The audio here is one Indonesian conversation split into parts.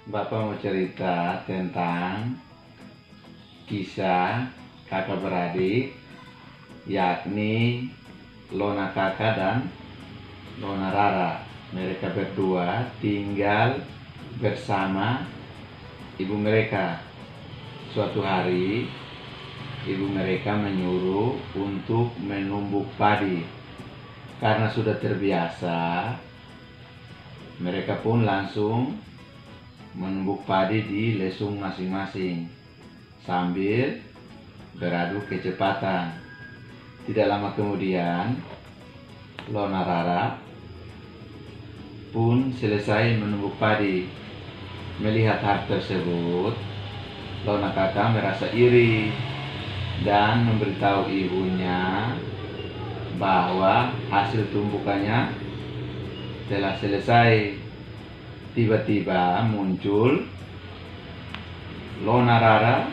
Bapak mau cerita tentang kisah kakak beradik, yakni Lona kakak dan Lona Rara. Mereka berdua tinggal bersama ibu mereka. Suatu hari ibu mereka menyuruh untuk menumbuk padi. Karena sudah terbiasa, mereka pun langsung menumbuk padi di lesung masing-masing sambil beradu kecepatan. Tidak lama kemudian, Lona Rara pun selesai menumbuk padi. Melihat hal tersebut, Lona kakak merasa iri dan memberitahu ibunya bahwa hasil tumbukannya telah selesai. Tiba-tiba muncul Lona Rara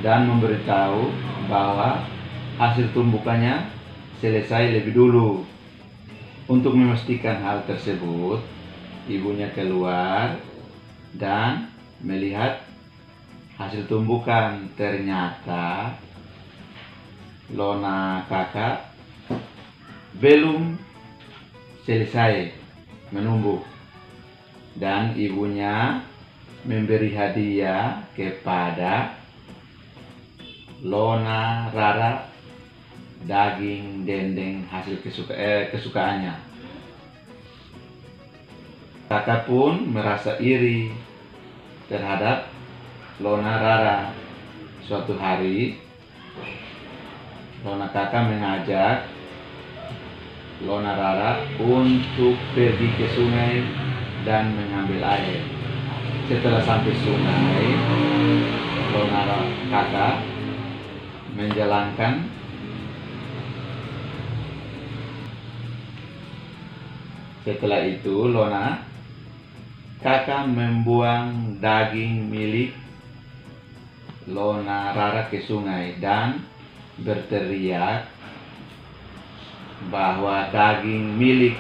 dan memberitahu bahwa hasil tumbukannya selesai lebih dulu. Untuk memastikan hal tersebut, ibunya keluar dan melihat hasil tumbukan. Ternyata Lona kakak belum selesai menumbuk, dan ibunya memberi hadiah kepada Lona Rara daging dendeng hasil kesukaannya. Kakak pun merasa iri terhadap Lona Rara. Suatu hari Lona kakak mengajak Lona Rara untuk pergi ke sungai dan mengambil air. Setelah sampai sungai, Lona kakak menjalankan Setelah itu Lona kakak membuang daging milik Lona Rara ke sungai dan berteriak bahwa daging milik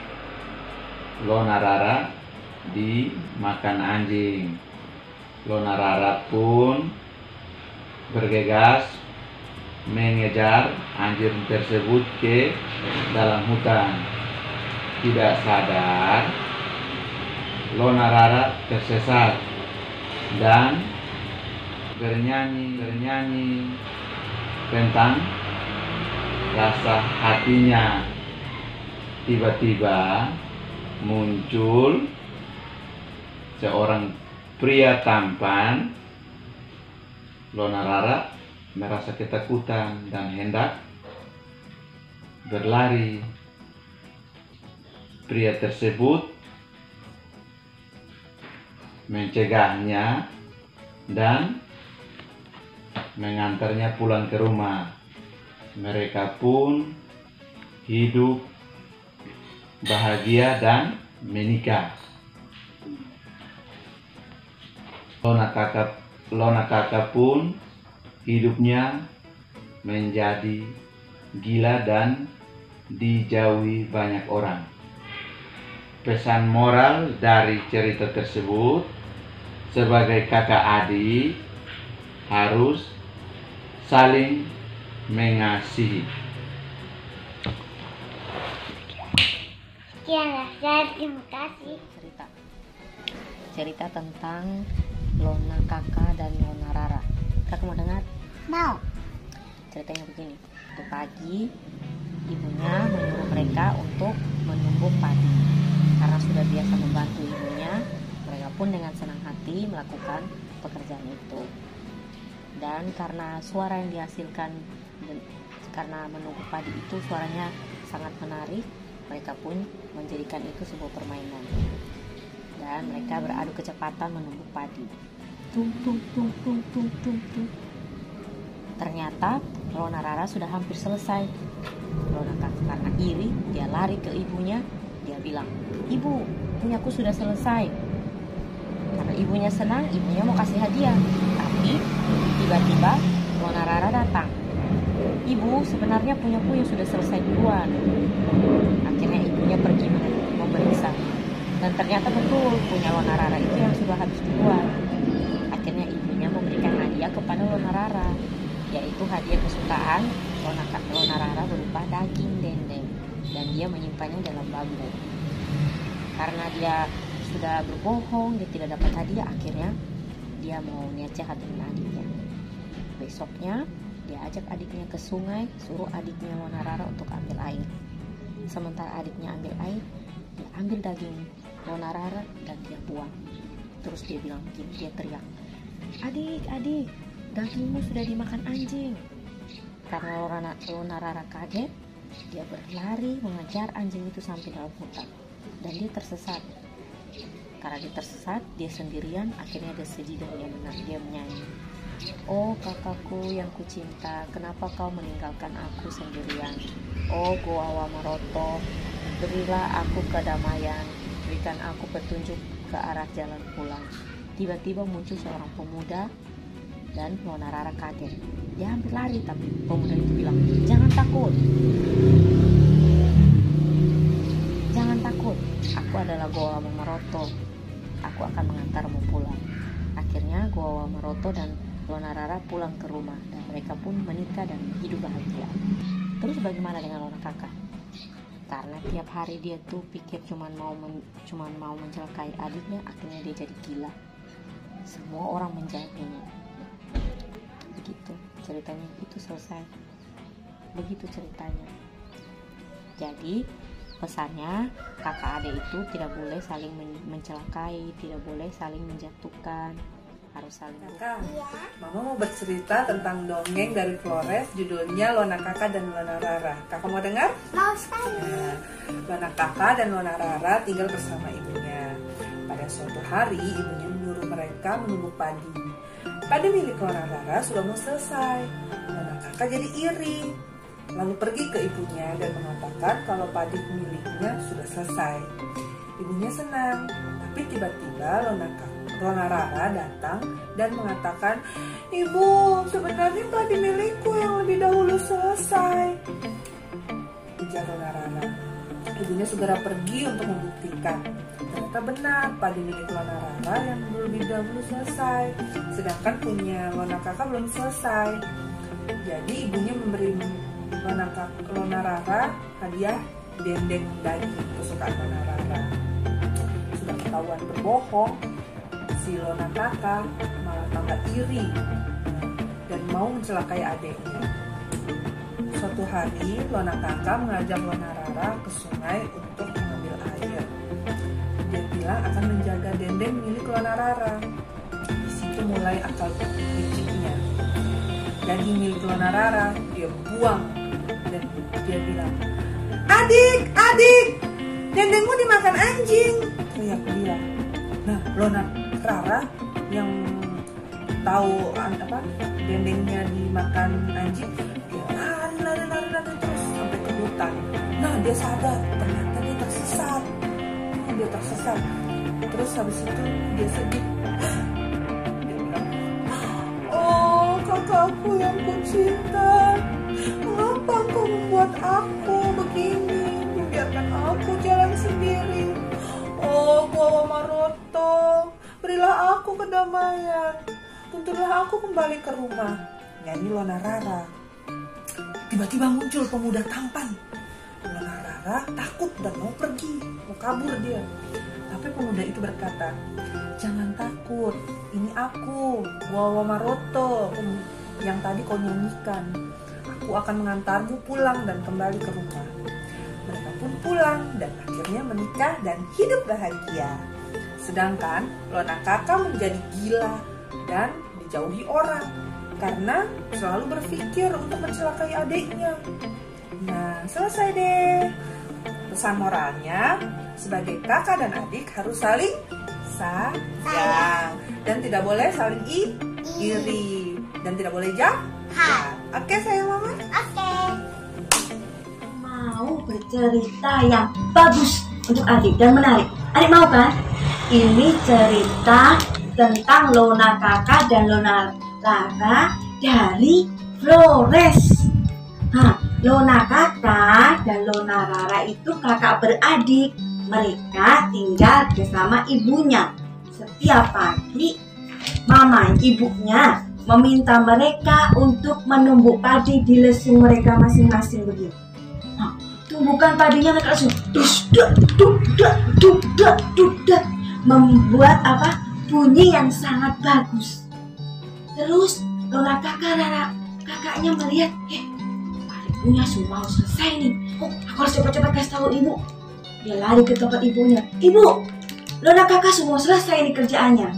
Lona Rara dimakan anjing. Lona Rara pun bergegas mengejar anjing tersebut ke dalam hutan. Tidak sadar, Lona Rara tersesat dan bernyanyi tentang rasa hatinya. Tiba-tiba muncul seorang pria tampan. Lona Rara merasa ketakutan dan hendak berlari. Pria tersebut mencegahnya dan mengantarnya pulang ke rumah. Mereka pun hidup bahagia dan menikah. Lona kakak pun hidupnya menjadi gila dan dijauhi banyak orang. Pesan moral dari cerita tersebut, sebagai kakak adik harus saling mengasihi. Sekian ya, terima kasih. Cerita tentang Lona kakak dan Lona Rara. Kakak mau dengar? Mau. Ceritanya begini. Itu pagi, ibunya menyuruh mereka untuk menumbuk padi. Karena sudah biasa membantu ibunya, mereka pun dengan senang hati melakukan pekerjaan itu. Dan karena suara yang dihasilkan karena menumbuk padi itu suaranya sangat menarik, mereka pun menjadikan itu sebuah permainan. Dan mereka beradu kecepatan menumbuk padi. Tung tung tung tung tung tung tung. Ternyata Lona Rara sudah hampir selesai. Lona kakak karena iri, dia lari ke ibunya. Dia bilang, "Ibu, punyaku sudah selesai." Karena ibunya senang, ibunya mau kasih hadiah. Tapi tiba-tiba Lona Rara datang. "Ibu, sebenarnya punyaku yang sudah selesai duluan." Akhirnya ibunya pergi memeriksa. Dan ternyata betul punya Lona Rara itu yang sudah habis duluan. Akhirnya ibunya memberikan hadiah kepada Lona Rara, yaitu hadiah kesukaan Lona Rara berupa daging dendeng, dan dia menyimpannya dalam bambu. Karena dia sudah berbohong, dia tidak dapat hadiah, akhirnya dia mau niat jahat dengan adiknya. Besoknya dia ajak adiknya ke sungai, suruh adiknya Lona Rara untuk ambil air. Sementara adiknya ambil air, dia ambil daging Lona Rara dan dia buang. Terus dia bilang begini, dia teriak, adik, dagingmu sudah dimakan anjing. Karena Lona Rara kaget, dia berlari mengejar anjing itu sampai dalam hutan, dan dia tersesat. Karena dia tersesat, dia sendirian, akhirnya dia sedih dan dia menyanyi, oh kakakku yang kucinta, kenapa kau meninggalkan aku sendirian? Oh Goa Maroto, berilah aku kedamaian, berikan aku petunjuk ke arah jalan pulang. Tiba-tiba muncul seorang pemuda dan Lona Rara kaget. Dia hampir lari, tapi pemuda itu bilang, jangan takut, aku adalah Goa Maroto, aku akan mengantarmu pulang. Akhirnya Goa Maroto dan Lona Rara pulang ke rumah, dan mereka pun menikah dan hidup bahagia. Terus bagaimana dengan Lona Kakak? Karena tiap hari dia tuh pikir cuman mau mencelakai adiknya, akhirnya dia jadi gila. Semua orang menjadinya. Begitu ceritanya, itu selesai. Begitu ceritanya. Jadi pesannya, kakak adik itu tidak boleh saling mencelakai, tidak boleh saling menjatuhkan, harus saling. Kakak, Mama mau bercerita tentang dongeng dari Flores, judulnya Lona Kakak dan Lona Rara. Kakak mau dengar? Mau sekali. Nah, Lona Kakak dan Lona Rara tinggal bersama ibunya. Pada suatu hari, ibunya menyuruh mereka menumbuk padi. Padi milik Lona Rara sudah mau selesai. Lona Kakak jadi iri, lalu pergi ke ibunya dan mengatakan kalau padi miliknya sudah selesai. Ibunya senang, tapi tiba-tiba Lona Rara datang dan mengatakan, ibu, sebenarnya padi milikku yang lebih dahulu selesai. Ujar Lona Rara. Ibunya segera pergi untuk membuktikan. Ternyata benar, padi milik Lona Rara yang lebih dahulu selesai, sedangkan punya Lona Kakak belum selesai. Jadi ibunya memberi Lona Rara hadiah dendeng daging kesukaan Lona Rara. Sudah ketahuan berbohong, si Lona Kakak malah tambah iri dan mau mencelakai adiknya. Suatu hari Lona Kakak mengajak Lona Rara ke sungai untuk mengambil air. Dia bilang akan menjaga dendeng milik Lona Rara. Di situ mulai akal liciknya. Daging milik Lona Rara dia buang dan dia bilang, adik, dendengmu dimakan anjing, teriak dia. Nah, Lona Rara yang tahu dendengnya dimakan anjing, dia lari terus sampai ke hutan. Nah, dia sadar ternyata dia tersesat. Terus habis itu dia sedih. Dia bilang, oh kakakku yang kucinta, mengapa engkau membuat aku begini, membiarkan aku jalan sendiri? Oh Goa Maroto, berilah aku kedamaian, tuntunlah aku kembali ke rumah, nyanyi Lona Rara. Tiba-tiba muncul pemuda tampan. Lona Rara takut dan mau pergi, mau kabur dia. Tapi pemuda itu berkata, jangan takut, ini aku, Goa Maroto, yang tadi kau nyanyikan. Aku akan mengantarmu pulang dan kembali ke rumah. Mereka pun pulang dan akhirnya menikah dan hidup bahagia. Sedangkan Lona Kakak menjadi gila dan dijauhi orang karena selalu berpikir untuk mencelakai adiknya. Nah, selesai deh. Pesan moralnya, sebagai kakak dan adik harus saling sayang dan tidak boleh saling iri dan tidak boleh jahat. Oke, sayang Mama. Oke. Mau bercerita yang bagus untuk adik dan menarik. Adik mau kan? Ini cerita tentang Lona Kakak dan Lona Rara dari Flores. Nah, Lona Kakak dan Lona Rara itu kakak beradik. mereka tinggal bersama ibunya. Setiap pagi, ibunya meminta mereka untuk menumbuk padi di lesung mereka masing-masing begitu. Nah, tumbukan padinya mereka langsung duk, membuat bunyi yang sangat bagus. Terus Lona kakaknya melihat, ibunya sudah mau selesai nih. Aku harus cepat-cepat kasih tahu ibu. Dia lari ke tempat ibunya. Ibu, Lona kakak sudah mau selesai nih kerjaannya.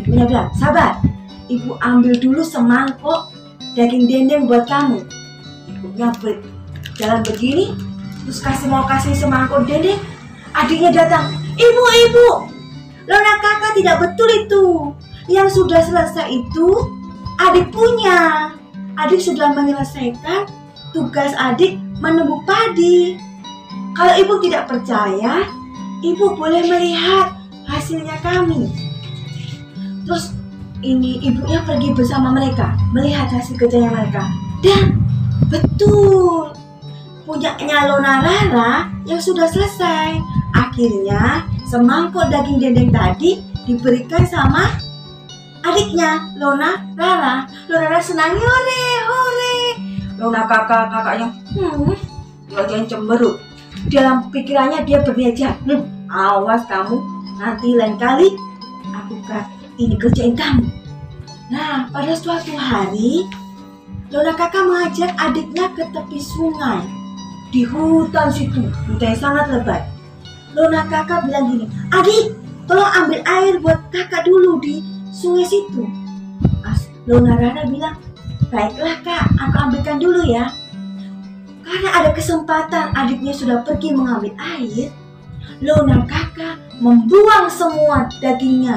Ibunya bilang, sabar. Ibu ambil dulu semangkok daging dendeng buat kamu. Ibunya jalan begini, terus mau kasih semangkok dendeng. Adiknya datang, ibu, Lona kakak tidak betul itu. Yang sudah selesai itu adik punya. Adik sudah menyelesaikan tugas adik menumbuk padi. Kalau ibu tidak percaya, ibu boleh melihat hasilnya kami. Terus ibunya pergi bersama mereka, melihat hasil kerjanya mereka. Dan betul, punyanya Lona Rara yang sudah selesai. Akhirnya semangkok daging dendeng tadi diberikan sama adiknya Lona Rara. Lona Rara senang, hore. Lona kakaknya dia aja yang cemberut. Dalam pikirannya dia berniat jahat. Awas kamu, nanti lain kali aku kerjain kamu. Nah, pada suatu hari Lona kakak mengajak adiknya ke tepi sungai di hutan situ. Hutan yang sangat lebat. Lona kakak bilang gini, adik, tolong ambil air buat kakak dulu di sungai situ. Lona Rara bilang, baiklah kak, aku ambilkan dulu ya. Karena ada kesempatan adiknya sudah pergi mengambil air, Lona kakak membuang semua daging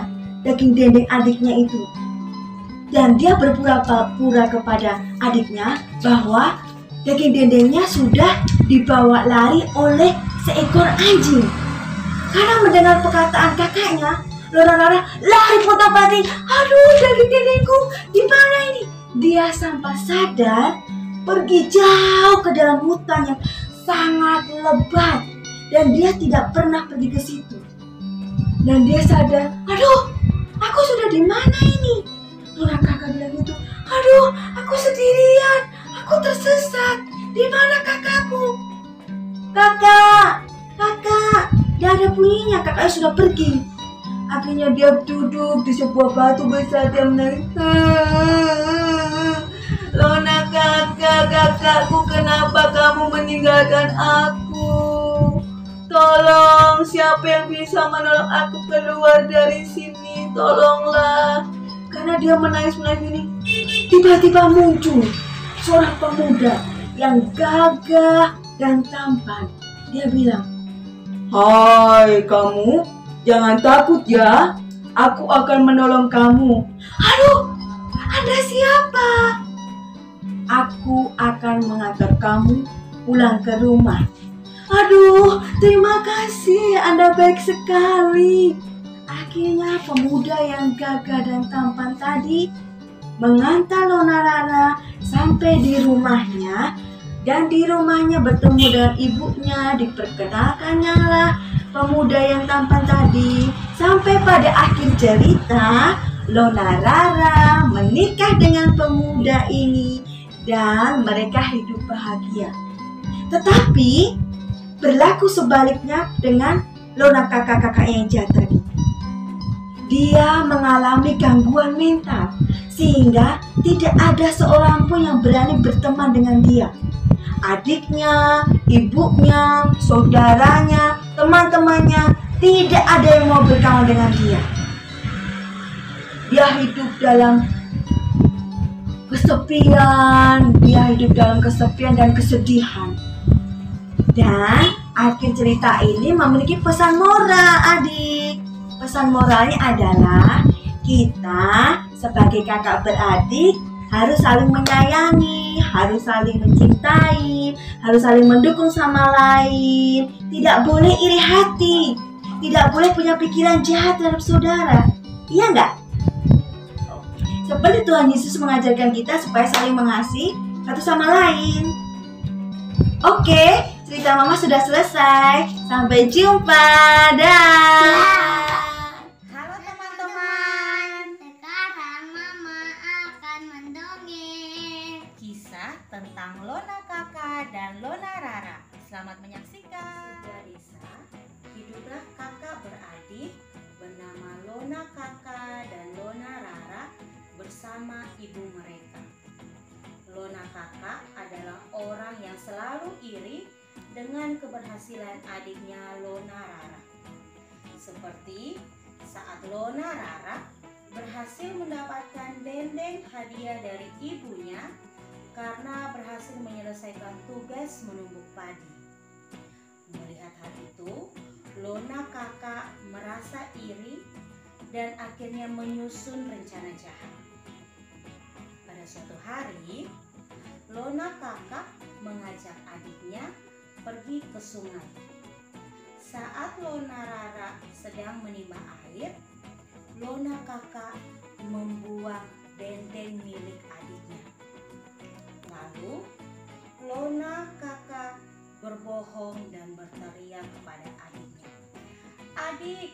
dendeng adiknya itu. Dan dia berpura-pura kepada adiknya bahwa daging dendengnya sudah dibawa lari oleh seekor anjing. Karena mendengar perkataan kakaknya, Lona Rara lari potong padi. Aduh, daging dendengku, di mana ini? Dia sampai sadar pergi jauh ke dalam hutan yang sangat lebat dan dia tidak pernah pergi ke situ. Dan dia sadar, aduh, aku sudah di mana ini? Lona kakak bilang gitu, aduh, aku sendirian, aku tersesat. Di mana kakakku? Kakak, dia ada bunyinya, kakaknya sudah pergi. Akhirnya dia duduk di sebuah batu besar dan menangis. Lona kakakku, kenapa kamu meninggalkan aku? Tolong, siapa yang bisa menolong aku keluar dari sini? Tolonglah. Karena dia menangis ini, tiba-tiba muncul seorang pemuda yang gagah dan tampan. Dia bilang, hai kamu, jangan takut ya, aku akan menolong kamu. Aduh, Anda siapa? Aku akan mengantar kamu pulang ke rumah. Aduh, terima kasih, Anda baik sekali. Akhirnya pemuda yang gagah dan tampan tadi mengantar Lona Rara sampai di rumahnya. Dan di rumahnya bertemu dengan ibunya, diperkenalkannya lah pemuda yang tampan tadi. Sampai pada akhir cerita, Lona Rara menikah dengan pemuda ini dan mereka hidup bahagia. Tetapi berlaku sebaliknya dengan Lona kakak-kakak yang jahat tadi. Dia mengalami gangguan mental sehingga tidak ada seorang pun yang berani berteman dengan dia. Adiknya, ibunya, saudaranya, teman-temannya, tidak ada yang mau berkawan dengan dia. Dia hidup dalam kesepian, dan kesedihan. Dan akhir cerita ini memiliki pesan moral, adik. Pesan moralnya adalah kita sebagai kakak beradik harus saling menyayangi, harus saling mencintai, harus saling mendukung sama lain. Tidak boleh iri hati, tidak boleh punya pikiran jahat terhadap saudara. Iya enggak? Seperti Tuhan Yesus mengajarkan kita supaya saling mengasihi satu sama lain. Oke, cerita Mama sudah selesai. Sampai jumpa. Dah. Halo teman-teman. Sekarang Mama akan mendongeng. Kisah tentang Lona Kakak dan Lona Rara. Selamat menyaksikan. Sebuah desa, hiduplah kakak beradik bernama Lona Kakak dan Lona Rara bersama ibu mereka. Lona Kakak adalah orang yang selalu iri dengan keberhasilan adiknya Lona Rara. Seperti saat Lona Rara berhasil mendapatkan dendeng hadiah dari ibunya karena berhasil menyelesaikan tugas menumbuk padi. Melihat hal itu, Lona Kakak merasa iri dan akhirnya menyusun rencana jahat. Pada suatu hari, Lona Kakak mengajak adiknya pergi ke sungai. Saat Lona Rara sedang menimba air, Lona Kakak membuang dendeng milik adiknya. Lalu, Lona Kakak berbohong dan berteriak kepada adiknya, "Adik,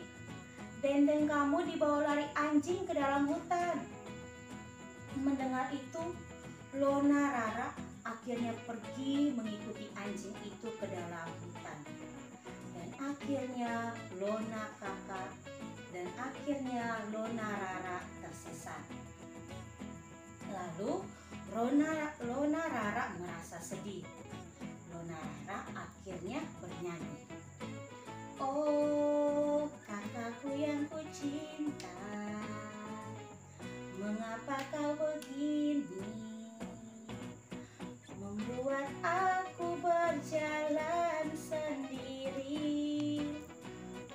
dendeng kamu dibawa lari anjing ke dalam hutan." Mendengar itu, Lona Rara akhirnya pergi mengikuti anjing itu ke dalam hutan. Dan akhirnya Lona Kakak dan akhirnya Lona Rara tersesat. Lalu Lona Rara merasa sedih. Lona Rara akhirnya bernyanyi, "Oh, kakakku yang kucinta, mengapa kau begini? Membuat aku berjalan sendiri.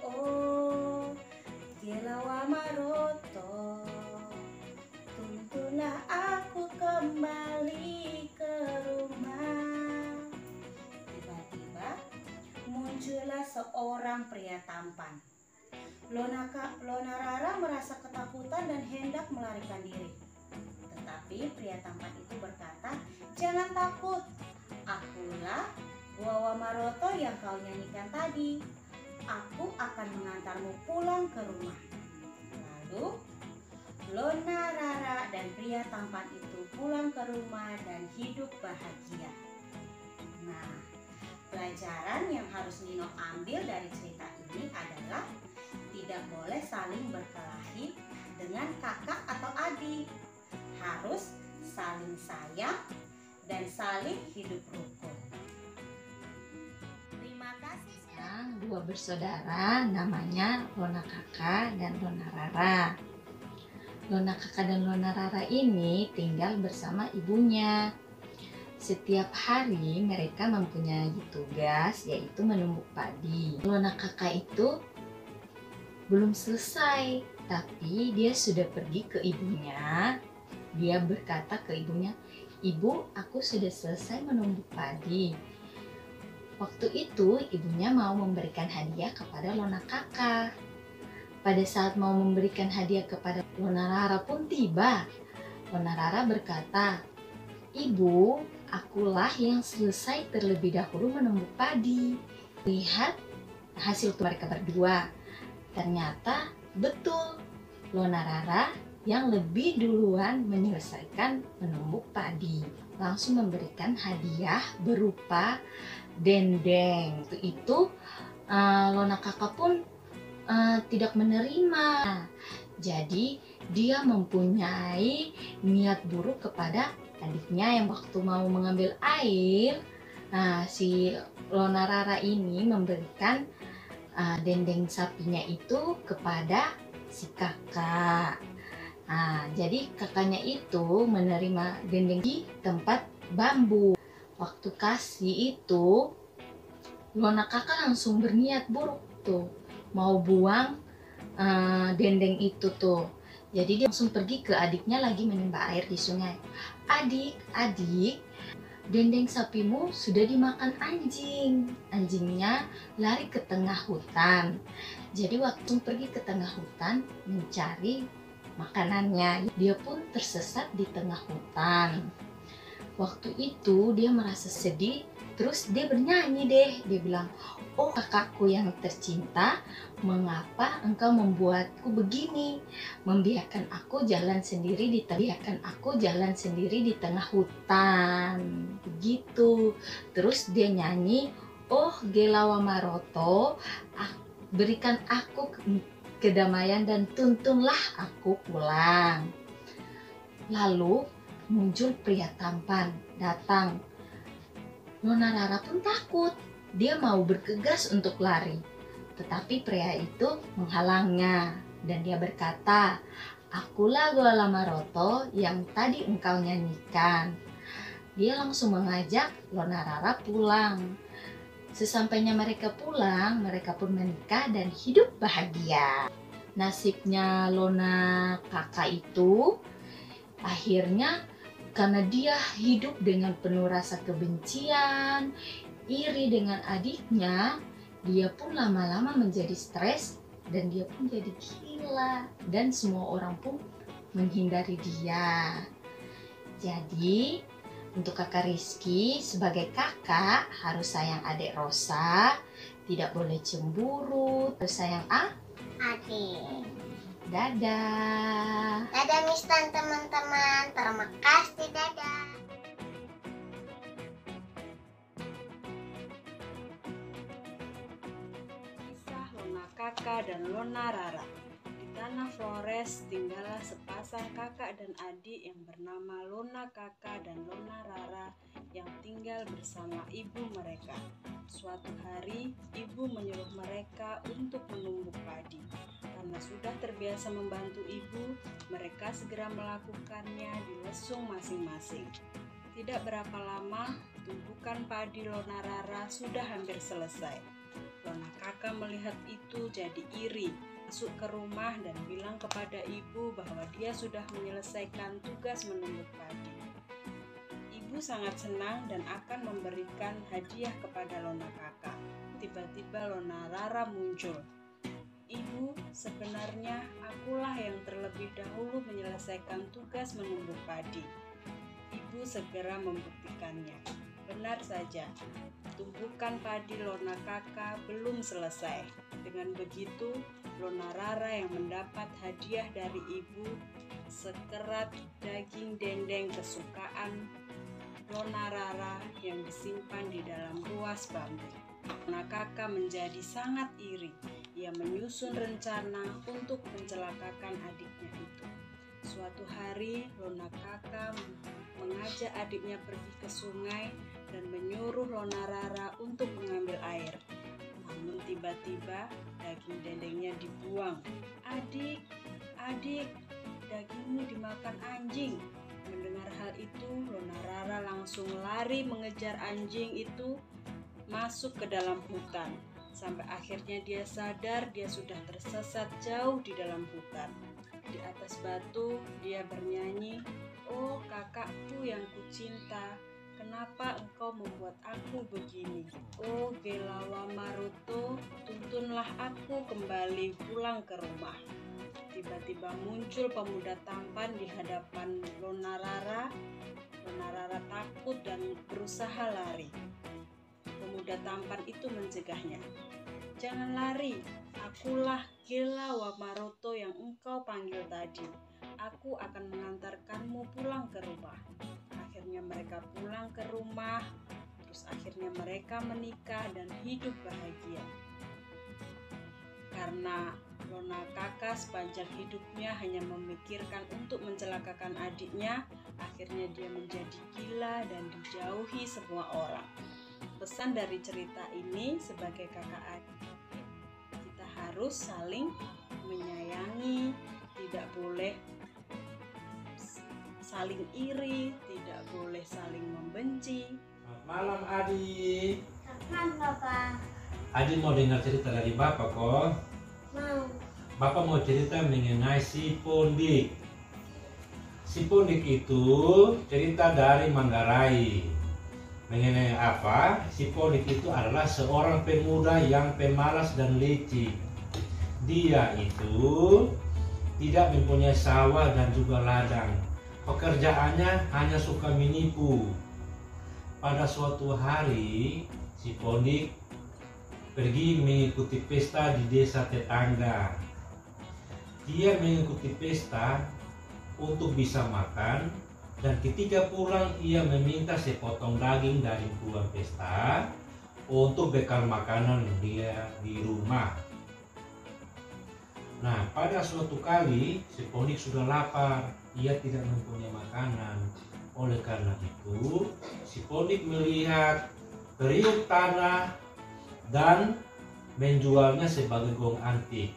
Oh, Gelawa Maroto, tuntunlah aku kembali ke rumah." Tiba-tiba muncullah seorang pria tampan. Lona Rara merasa ketakutan dan hendak melarikan diri. Tetapi pria tampan itu berkata, "Jangan takut, akulah Wawa Maroto yang kau nyanyikan tadi. Aku akan mengantarmu pulang ke rumah." Lalu Lona Rara dan pria tampan itu pulang ke rumah dan hidup bahagia. Nah, pelajaran yang harus Nino ambil dari cerita ini adalah tidak boleh saling berkelahi dengan kakak atau adik. Harus saling sayang dan saling hidup rukun. Terima kasih. Sekarang dua bersaudara namanya Lona Kakak dan Lona Rara. Lona Kakak dan Lona Rara ini tinggal bersama ibunya. Setiap hari mereka mempunyai tugas yaitu menumbuk padi. Lona Kakak itu belum selesai, tapi dia sudah pergi ke ibunya. Dia berkata ke ibunya, "Ibu, aku sudah selesai menumbuk padi." Waktu itu ibunya mau memberikan hadiah kepada Lona Kakak. Pada saat mau memberikan hadiah kepada Lona Rara pun tiba. Lona Rara berkata, "Ibu, akulah yang selesai terlebih dahulu menumbuk padi." Lihat hasil mereka berdua. Ternyata betul, Lona Rara yang lebih duluan menyelesaikan menumbuk padi. Langsung memberikan hadiah berupa dendeng. Itu Lona Kakak pun tidak menerima. Jadi dia mempunyai niat buruk kepada adiknya yang waktu mau mengambil air. Si Lona Rara ini memberikan dendeng sapinya itu kepada si kakak. Jadi kakaknya itu menerima dendeng di tempat bambu. Waktu kasih itu, Lona Kakak langsung berniat buruk tuh, mau buang dendeng itu tuh. Jadi dia langsung pergi ke adiknya lagi menimba air di sungai. Adik, dendeng sapimu sudah dimakan anjing. Anjingnya lari ke tengah hutan. Jadi waktu pergi ke tengah hutan mencari makanannya, dia pun tersesat di tengah hutan. Waktu itu dia merasa sedih Terus dia bernyanyi deh, dia bilang, "Oh kakakku yang tercinta, mengapa engkau membuatku begini? Membiarkan aku jalan sendiri di tengah hutan." Begitu. Terus dia nyanyi, "Oh Gelawa Maroto, berikan aku kedamaian dan tuntunlah aku pulang." Lalu muncul pria tampan datang. Nona Rara pun takut. Dia mau bergegas untuk lari. Tetapi pria itu menghalangnya. Dan dia berkata, "Akulah Gelawa Maroto yang tadi engkau nyanyikan." Dia langsung mengajak Nona Rara pulang. Sesampainya mereka pulang, mereka pun menikah dan hidup bahagia. Nasibnya Nona Kakak itu akhirnya karena dia hidup dengan penuh rasa kebencian, iri dengan adiknya, dia pun lama-lama menjadi stres dan dia pun jadi gila dan semua orang pun menghindari dia. Jadi untuk kakak Rizky sebagai kakak harus sayang adik Rosa, tidak boleh cemburu, harus sayang Adik. Dadah. Dadah Miss dan teman-teman. Terima kasih, dadah. Kisah Nona Kakak dan Nona Rara. Di tanah Flores tinggallah sepasang kakak dan adik yang bernama Nona Kakak dan Nona Rara yang tinggal bersama ibu mereka. Suatu hari, ibu menyuruh mereka untuk menumbuk padi. Karena sudah terbiasa membantu ibu, mereka segera melakukannya di lesung masing-masing. Tidak berapa lama, tumpukan padi Nona Rara sudah hampir selesai. Nona Kakak melihat itu jadi iri, masuk ke rumah dan bilang kepada ibu bahwa dia sudah menyelesaikan tugas menumbuk padi. Ibu sangat senang dan akan memberikan hadiah kepada Nona Kakak. Tiba-tiba Nona Rara muncul. "Ibu, sebenarnya akulah yang terlebih dahulu menyelesaikan tugas menumbuk padi." Ibu segera membuktikannya. Benar saja, tumpukan padi Nona Kakak belum selesai. Dengan begitu, Nona Rara yang mendapat hadiah dari ibu, sekerat daging dendeng kesukaan Nona Rara yang disimpan di dalam ruas bambu. Nona Kakak menjadi sangat iri. Ia menyusun rencana untuk mencelakakan adiknya itu. Suatu hari, Nona Kakak mengajak adiknya pergi ke sungai dan menyuruh Nona Rara untuk mengambil air. Namun tiba-tiba daging dendengnya dibuang. "Adik, dagingmu dimakan anjing." Mendengar hal itu, Nona Rara langsung lari mengejar anjing itu masuk ke dalam hutan. Sampai akhirnya dia sadar dia sudah tersesat jauh di dalam hutan. Di atas batu dia bernyanyi, "Oh kakakku yang kucinta, kenapa engkau membuat aku begini? Oh Gelawa Maroto, tuntunlah aku kembali pulang ke rumah." Tiba-tiba muncul pemuda tampan di hadapan Nona Rara. Nona Rara takut dan berusaha lari. Pemuda tampan itu mencegahnya. "Jangan lari, akulah Gelawa Maroto yang engkau panggil tadi. Aku akan mengantarkanmu pulang ke rumah." Akhirnya mereka pulang ke rumah, terus akhirnya mereka menikah dan hidup bahagia. Karena Nona Kakak sepanjang hidupnya hanya memikirkan untuk mencelakakan adiknya, akhirnya dia menjadi gila dan dijauhi semua orang. Pesan dari cerita ini sebagai kakak adik, kita harus saling menyayangi, tidak boleh saling iri, tidak boleh saling membenci. Selamat malam Adi. Malam Bapak. Adi mau dengar cerita dari Bapak kok? Mau. Bapak mau cerita mengenai si Pondik. Si Pondik itu cerita dari Manggarai. Mengenai apa? Si Pondik itu adalah seorang pemuda yang pemalas dan licik. Dia itu tidak mempunyai sawah dan juga ladang. Pekerjaannya hanya suka menipu. pada suatu hari si Pondik pergi mengikuti pesta di desa tetangga. Dia mengikuti pesta untuk bisa makan, dan ketika pulang ia meminta sepotong daging dari tuan pesta untuk bekal makanan dia di rumah. Nah, pada suatu kali si Pondik sudah lapar, ia tidak mempunyai makanan. Oleh karena itu, si Pondik melihat periuk tanah dan menjualnya sebagai gong antik.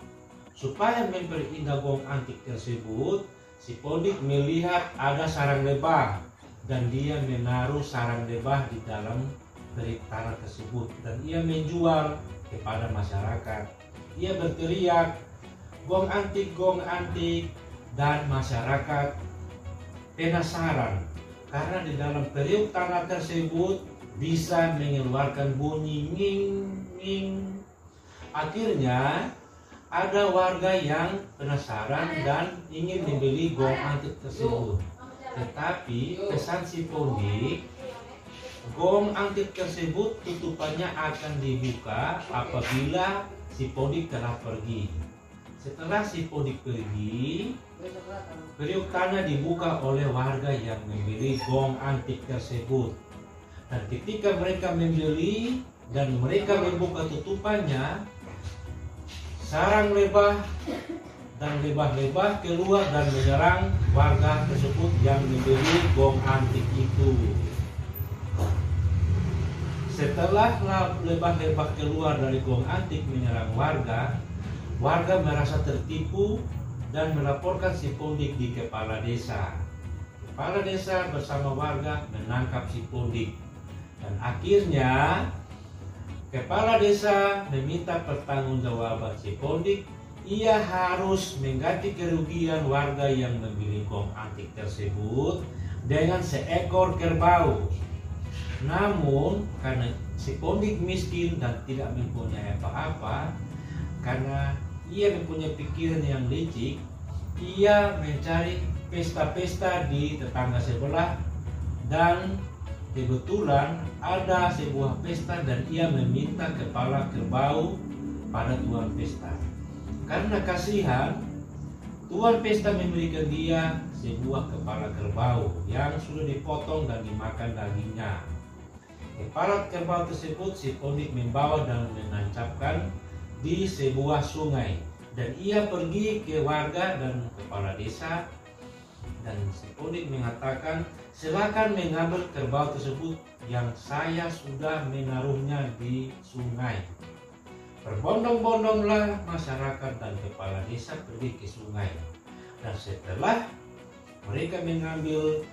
Supaya memperindah gong antik tersebut, si Pondik melihat ada sarang lebah dan dia menaruh sarang lebah di dalam periuk tanah tersebut dan ia menjual kepada masyarakat. Ia berteriak, gong antik, dan masyarakat penasaran karena di dalam periuk tanah tersebut bisa mengeluarkan bunyi nging. Akhirnya ada warga yang penasaran dan ingin membeli gong antik tersebut. Tetapi pesan si Pondik, gong antik tersebut tutupannya akan dibuka apabila si Pondik telah pergi. Setelah si Pondik pergi, periuk tanah dibuka oleh warga yang membeli gong antik tersebut. Dan ketika mereka membeli dan mereka membuka tutupannya, sarang lebah dan lebah-lebah keluar dan menyerang warga tersebut yang membeli gong antik itu. Setelah lebah-lebah keluar dari gong antik menyerang warga, warga merasa tertipu dan melaporkan si Pondik di kepala desa. Kepala desa bersama warga menangkap si Pondik. Dan akhirnya kepala desa meminta pertanggungjawaban si Pondik. Ia harus mengganti kerugian warga yang membeli gong antik tersebut dengan seekor kerbau. Namun karena si Pondik miskin dan tidak mempunyai apa-apa, karena ia mempunyai pikiran yang licik, ia mencari pesta-pesta di tetangga sebelah dan kebetulan ada sebuah pesta dan ia meminta kepala kerbau pada tuan pesta. Karena kasihan, tuan pesta memberikan dia sebuah kepala kerbau yang sudah dipotong dan dimakan dagingnya. Kepala kerbau tersebut si Pondik membawa dan menancapkan di sebuah sungai, dan ia pergi ke warga dan kepala desa, dan si Pondik mengatakan, silakan mengambil kerbau tersebut yang saya sudah menaruhnya di sungai. Berbondong-bondonglah masyarakat dan kepala desa pergi ke sungai, dan setelah mereka mengambil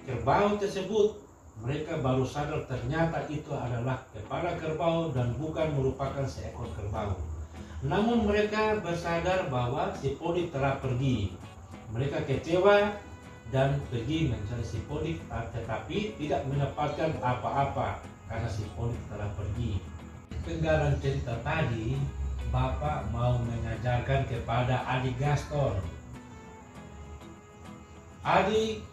kerbau tersebut, mereka baru sadar ternyata itu adalah kepala kerbau dan bukan merupakan seekor kerbau. Namun mereka bersadar bahwa si Pondik telah pergi. Mereka kecewa dan pergi mencari si Pondik, tetapi tidak mendapatkan apa-apa karena si Pondik telah pergi. Penggalan cerita tadi, Bapak mau mengajarkan kepada adik Gaston. Adik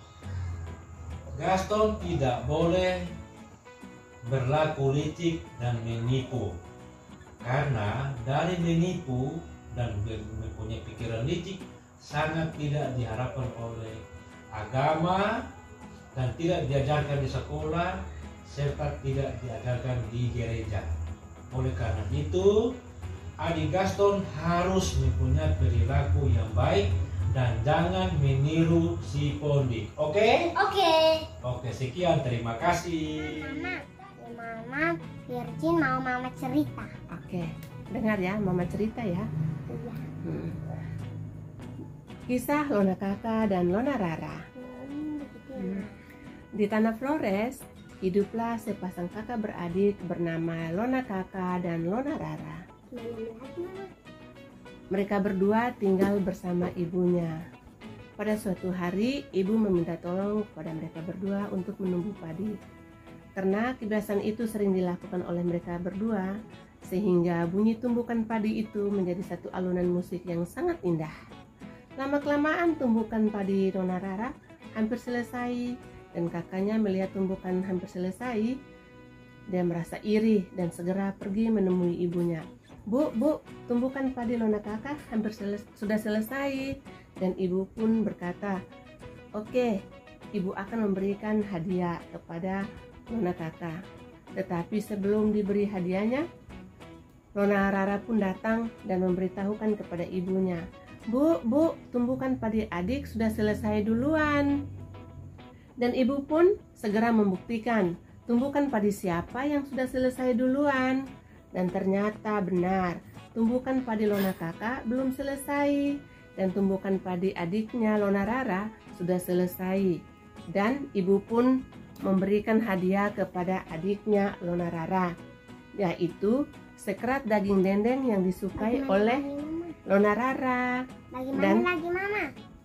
Gaston tidak boleh berlaku licik dan menipu, karena dari menipu dan mempunyai pikiran licik sangat tidak diharapkan oleh agama dan tidak diajarkan di sekolah serta tidak diajarkan di gereja. Oleh karena itu, adik Gaston harus mempunyai perilaku yang baik dan jangan meniru si Pondik. Oke? Oke, sekian, terima kasih. Mama, Virgin mau Mama cerita. Oke, dengar ya, Mama cerita ya. Iya. Kisah Lona Kakak dan Lona Rara. Di tanah Flores, hiduplah sepasang kakak beradik bernama Lona Kakak dan Lona Rara. Mereka berdua tinggal bersama ibunya. Pada suatu hari, ibu meminta tolong kepada mereka berdua untuk menumbuh padi. Karena kebiasaan itu sering dilakukan oleh mereka berdua, sehingga bunyi tumbukan padi itu menjadi satu alunan musik yang sangat indah. Lama-kelamaan tumbukan padi Lona Rara hampir selesai dan kakaknya melihat tumbukan hampir selesai, dia merasa iri dan segera pergi menemui ibunya. Bu, tumbukan padi Lona kakak hampir sudah selesai. Dan ibu pun berkata, oke, ibu akan memberikan hadiah kepada Lona kakak. Tetapi sebelum diberi hadiahnya, Lona Rara pun datang dan memberitahukan kepada ibunya, Bu, tumbukan padi adik sudah selesai duluan. Dan ibu pun segera membuktikan tumbukan padi siapa yang sudah selesai duluan. Dan ternyata benar, tumbukan padi Lona kakak belum selesai. Dan tumbukan padi adiknya Lona Rara sudah selesai. Dan ibu pun memberikan hadiah kepada adiknya Lona Rara, yaitu sekerat daging dendeng yang disukai oleh Lona Rara.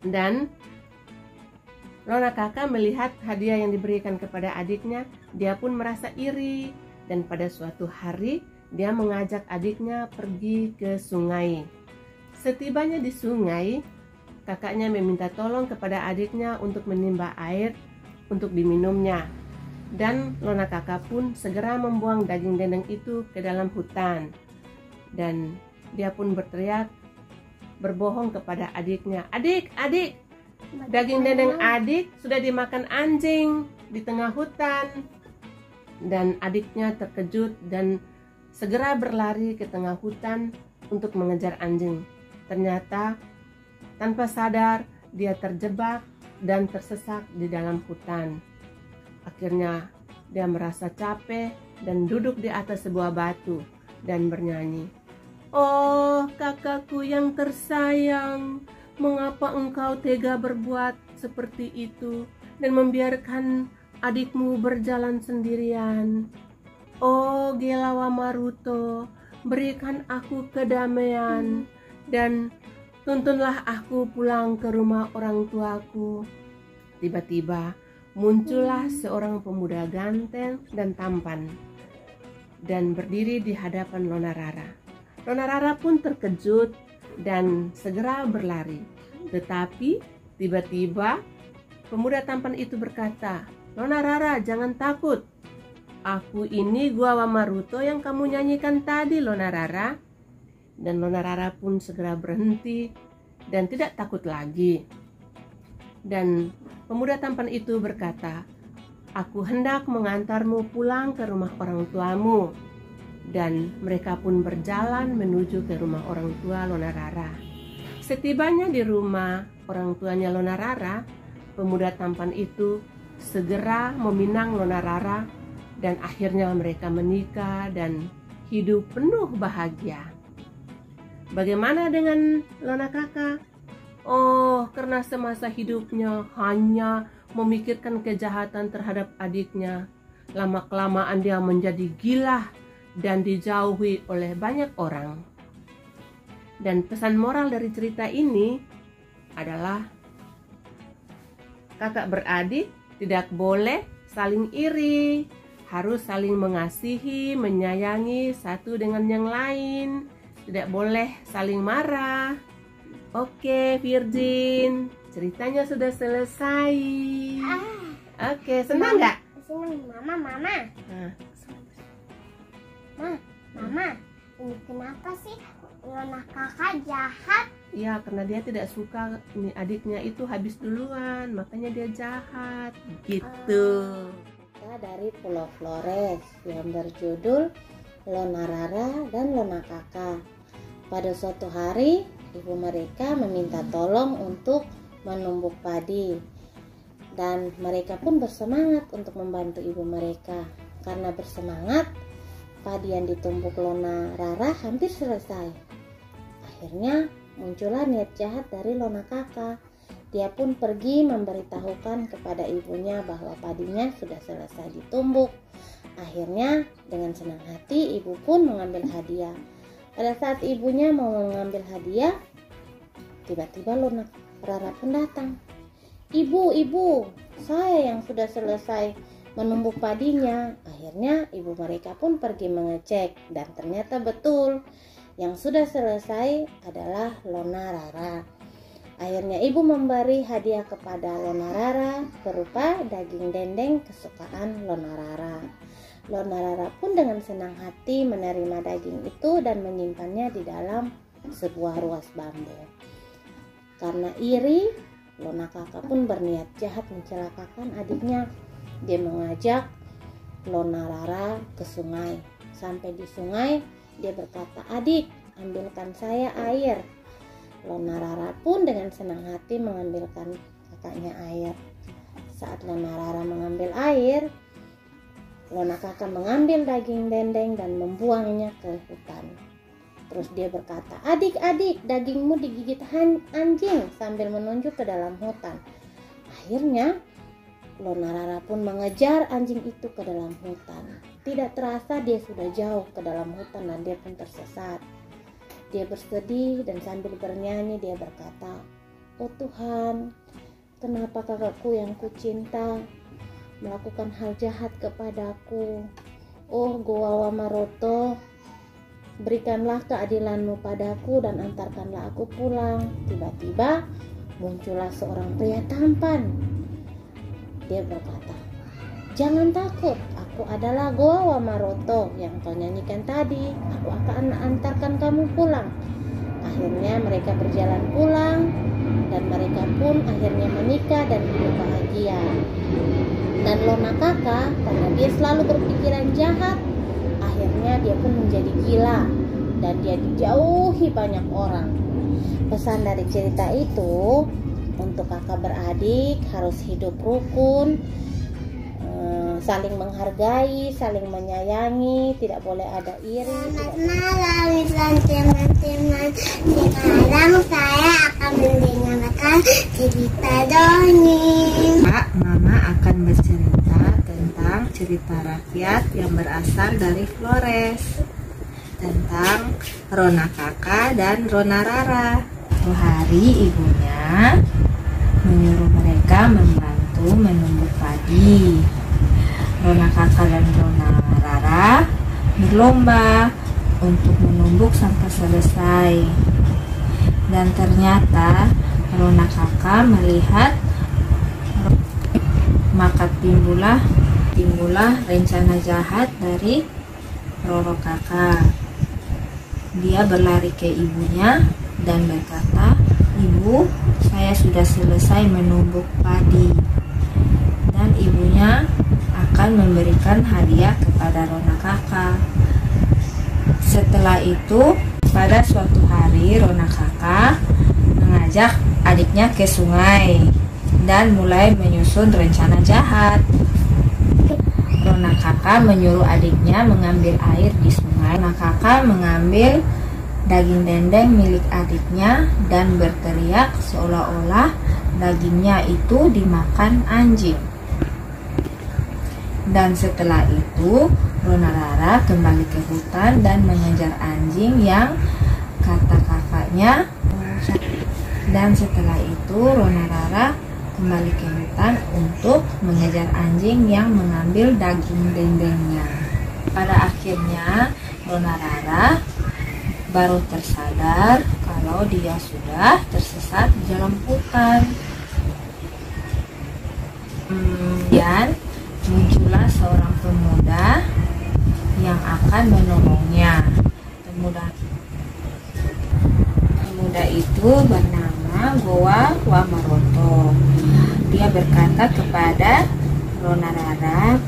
Dan Lona kakak melihat hadiah yang diberikan kepada adiknya, dia pun merasa iri. Dan pada suatu hari, dia mengajak adiknya pergi ke sungai. Setibanya di sungai, kakaknya meminta tolong kepada adiknya untuk menimba air untuk diminumnya. Dan Lona kakak pun segera membuang daging dendeng itu ke dalam hutan. Dan dia pun berteriak, berbohong kepada adiknya, Adik, daging dendeng adik sudah dimakan anjing di tengah hutan. Dan adiknya terkejut dan segera berlari ke tengah hutan untuk mengejar anjing. Ternyata tanpa sadar dia terjebak dan tersesat di dalam hutan. Akhirnya dia merasa capek dan duduk di atas sebuah batu dan bernyanyi, Oh kakakku yang tersayang, mengapa engkau tega berbuat seperti itu dan membiarkan adikmu berjalan sendirian? Oh Gelawa Maruto, berikan aku kedamaian dan tuntunlah aku pulang ke rumah orang tuaku. Tiba-tiba muncullah seorang pemuda ganteng dan tampan dan berdiri di hadapan Lona Rara. Lona Rara pun terkejut dan segera berlari. Tetapi tiba-tiba pemuda tampan itu berkata, Lona Rara, jangan takut. Aku ini Gelawa Maruto yang kamu nyanyikan tadi, Lona Rara. Dan Lona Rara pun segera berhenti dan tidak takut lagi. Dan pemuda tampan itu berkata, Aku hendak mengantarmu pulang ke rumah orang tuamu. Dan mereka pun berjalan menuju ke rumah orang tua Lona Rara. Setibanya di rumah orang tuanya Lona Rara, pemuda tampan itu segera meminang Lona Rara dan akhirnya mereka menikah dan hidup penuh bahagia. Bagaimana dengan Lona kakak? Oh, karena semasa hidupnya hanya memikirkan kejahatan terhadap adiknya, lama-kelamaan dia menjadi gila dan dijauhi oleh banyak orang. Dan pesan moral dari cerita ini adalah kakak beradik tidak boleh saling iri, harus saling mengasihi, menyayangi satu dengan yang lain, tidak boleh saling marah. Oke, Virgin, ceritanya sudah selesai. Oke, senang nggak? Senang, Mama. Mama, ini kenapa sih Lona kakak jahat? Ya, karena dia tidak suka ini adiknya itu habis duluan, makanya dia jahat. Gitu. Dari Pulau Flores yang berjudul Lona Rara dan Lona kakak. Pada suatu hari, ibu mereka meminta tolong untuk menumbuk padi. Dan mereka pun bersemangat untuk membantu ibu mereka. Karena bersemangat, padi yang ditumbuk Lona Rara hampir selesai. Akhirnya muncullah niat jahat dari Lona kakak. Dia pun pergi memberitahukan kepada ibunya bahwa padinya sudah selesai ditumbuk. Akhirnya dengan senang hati ibu pun mengambil hadiah. Pada saat ibunya mau mengambil hadiah, tiba-tiba Lona Rara pun datang. Ibu, saya yang sudah selesai menumbuk padinya. Akhirnya ibu mereka pun pergi mengecek dan ternyata betul yang sudah selesai adalah Lona Rara. Akhirnya ibu memberi hadiah kepada Lona Rara berupa daging dendeng kesukaan Lona Rara. Lona Rara pun dengan senang hati menerima daging itu dan menyimpannya di dalam sebuah ruas bambu. Karena iri, Lona Kakak pun berniat jahat mencelakakan adiknya. Dia mengajak Lona Rara ke sungai. Sampai di sungai, dia berkata, "Adik, ambilkan saya air." Lona Rara pun dengan senang hati mengambilkan kakaknya air. Saat Lona Rara mengambil air, Lona Kakak mengambil daging dendeng dan membuangnya ke hutan. Terus dia berkata, "Adik-adik, dagingmu digigit anjing," sambil menunjuk ke dalam hutan. Akhirnya Lona Rara pun mengejar anjing itu ke dalam hutan. Tidak terasa dia sudah jauh ke dalam hutan dan dia pun tersesat. Dia bersedih dan sambil bernyanyi dia berkata, "Oh Tuhan, kenapa kakakku yang kucinta melakukan hal jahat kepadaku? Oh Goa Wamaroto, berikanlah keadilanmu padaku dan antarkanlah aku pulang." Tiba-tiba muncullah seorang pria tampan. Dia berkata, "Jangan takut, aku adalah Goa Wamaroto yang kau nyanyikan tadi. Aku akan antarkan kamu pulang." Akhirnya mereka berjalan pulang dan mereka pun akhirnya menikah dan hidup bahagia. Dan Lona Kakak, karena dia selalu berpikiran jahat, akhirnya dia pun menjadi gila dan dia dijauhi banyak orang. Pesan dari cerita itu, untuk kakak beradik harus hidup rukun, saling menghargai, saling menyayangi, tidak boleh ada iri. Selamat malam teman-teman. Sekarang saya akan mendengarkan cerita dongeng. Pak, Mama akan bercerita tentang cerita rakyat yang berasal dari Flores, tentang Lona Kakak dan Lona Rara. Suatu hari ibunya menyuruh mereka membantu menumbuk padi. Lona Kakak dan Lona Rara berlomba untuk menumbuk sampai selesai. Dan ternyata Lona Kakak melihat, maka timbullah rencana jahat dari Roro Kakak. Dia berlari ke ibunya dan berkata, "Ibu, saya sudah selesai menumbuk padi." Dan ibunya akan memberikan hadiah kepada Lona Kakak. Setelah itu, pada suatu hari Lona Kakak mengajak adiknya ke sungai dan mulai menyusun rencana jahat. Lona Kakak menyuruh adiknya mengambil air di sungai. Lona Kakak mengambil daging dendeng milik adiknya dan berteriak seolah-olah dagingnya itu dimakan anjing. Dan setelah itu Lona Rara kembali ke hutan dan mengejar anjing yang kata kakaknya. Dan setelah itu Lona Rara kembali ke hutan untuk mengejar anjing yang mengambil daging dendengnya. Pada akhirnya Lona Rara baru tersadar kalau dia sudah tersesat di dalam hutan. Kemudian muncullah seorang pemuda yang akan menolongnya. Pemuda itu bernama Goa Wamaroto. Dia berkata kepada Lona Rara,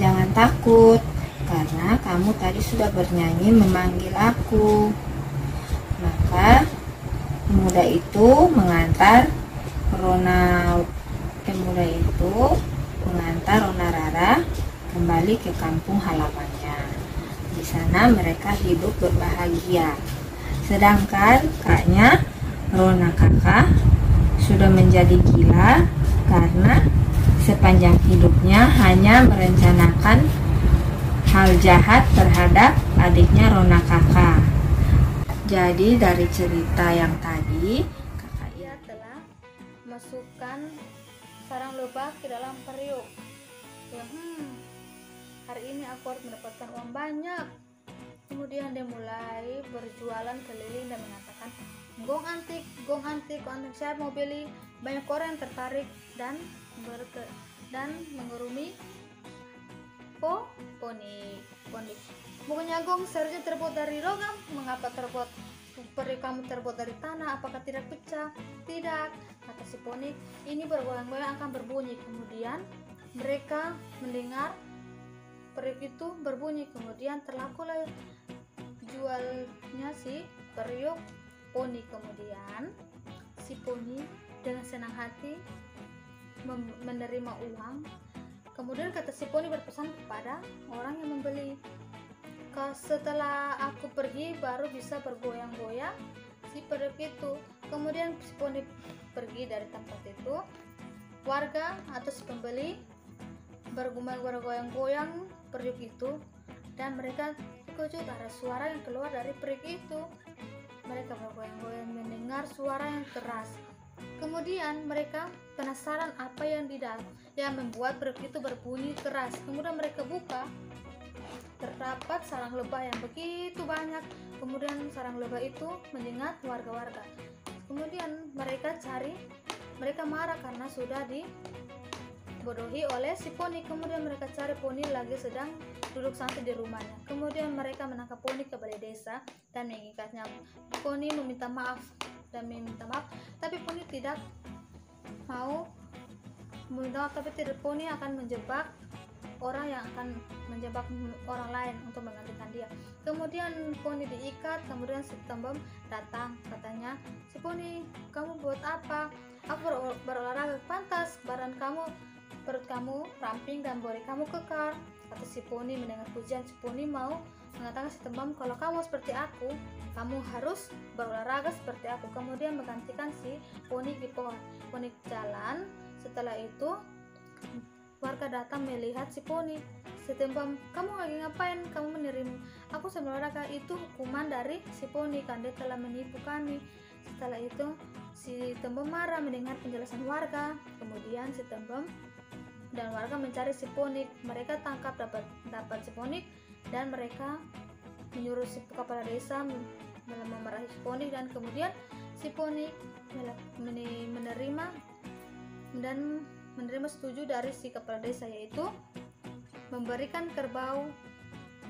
"Jangan takut, karena kamu tadi sudah bernyanyi memanggil aku." Maka pemuda itu mengantar Lona Rara kembali ke kampung halamannya. Di sana mereka hidup berbahagia. Sedangkan kakaknya Lona Kakak sudah menjadi gila karena sepanjang hidupnya hanya merencanakan hal jahat terhadap adiknya Lona Kakak. Jadi dari cerita yang tadi, Ia telah masukkan sarang lebah ke dalam periuk. Hari ini aku harus mendapatkan uang banyak. Kemudian dia mulai berjualan keliling dan mengatakan, gong antik, saya mau beli. Banyak orang yang tertarik dan mengurumi poni. Bukannya gong seharusnya terbuat dari logam, mengapa peri kamu terbuat dari tanah? Apakah tidak pecah? Tidak, kata si poni. Ini bergoyang-goyang akan berbunyi. Kemudian mereka mendengar periuk itu berbunyi. Kemudian terlakulah jualnya si periuk poni. Kemudian si poni dengan senang hati menerima uang. Kemudian kata si poni berpesan kepada orang yang membeli, setelah aku pergi baru bisa bergoyang-goyang si periuk itu. Kemudian si poni pergi dari tempat itu. Warga atau si pembeli bergoyang-goyang periuk itu, dan mereka terkejut ada suara yang keluar dari periuk itu. Mereka bergoyang-goyang mendengar suara yang keras. Kemudian mereka penasaran apa yang di dalam yang membuat periuk itu berbunyi keras. Kemudian mereka buka, terdapat sarang lebah yang begitu banyak. Kemudian sarang lebah itu menyengat warga-warga. Kemudian mereka marah karena sudah dibodohi oleh si poni. Kemudian mereka cari poni lagi sedang duduk santai di rumahnya. Kemudian mereka menangkap poni ke balai desa dan mengikatnya. Poni meminta maaf, tapi poni tidak mau meminta maaf. Poni akan menjebak orang yang akan menjebak orang lain untuk menggantikan dia. Kemudian poni diikat. Kemudian si tembem datang, katanya, si poni, kamu buat apa? Aku berolahraga. Pantas perut kamu ramping dan bori kamu kekar, kata si poni. Mendengar pujian si poni mau mengatakan si tembem, kalau kamu seperti aku, kamu harus berolahraga seperti aku. Kemudian menggantikan si poni di pohon. Poni jalan. Setelah itu warga datang melihat si poni. Si tembem, kamu lagi ngapain? Kamu menerima aku sambil olahraga. Itu hukuman dari si poni karena dia telah menipu kami. Setelah itu si tembem marah mendengar penjelasan warga. Kemudian si tembem dan warga mencari si poni. Mereka tangkap dapat si poni, dan mereka menyuruh si kepala desa memarahi si poni. Dan kemudian si poni menerima setuju dari si kepala desa, yaitu memberikan kerbau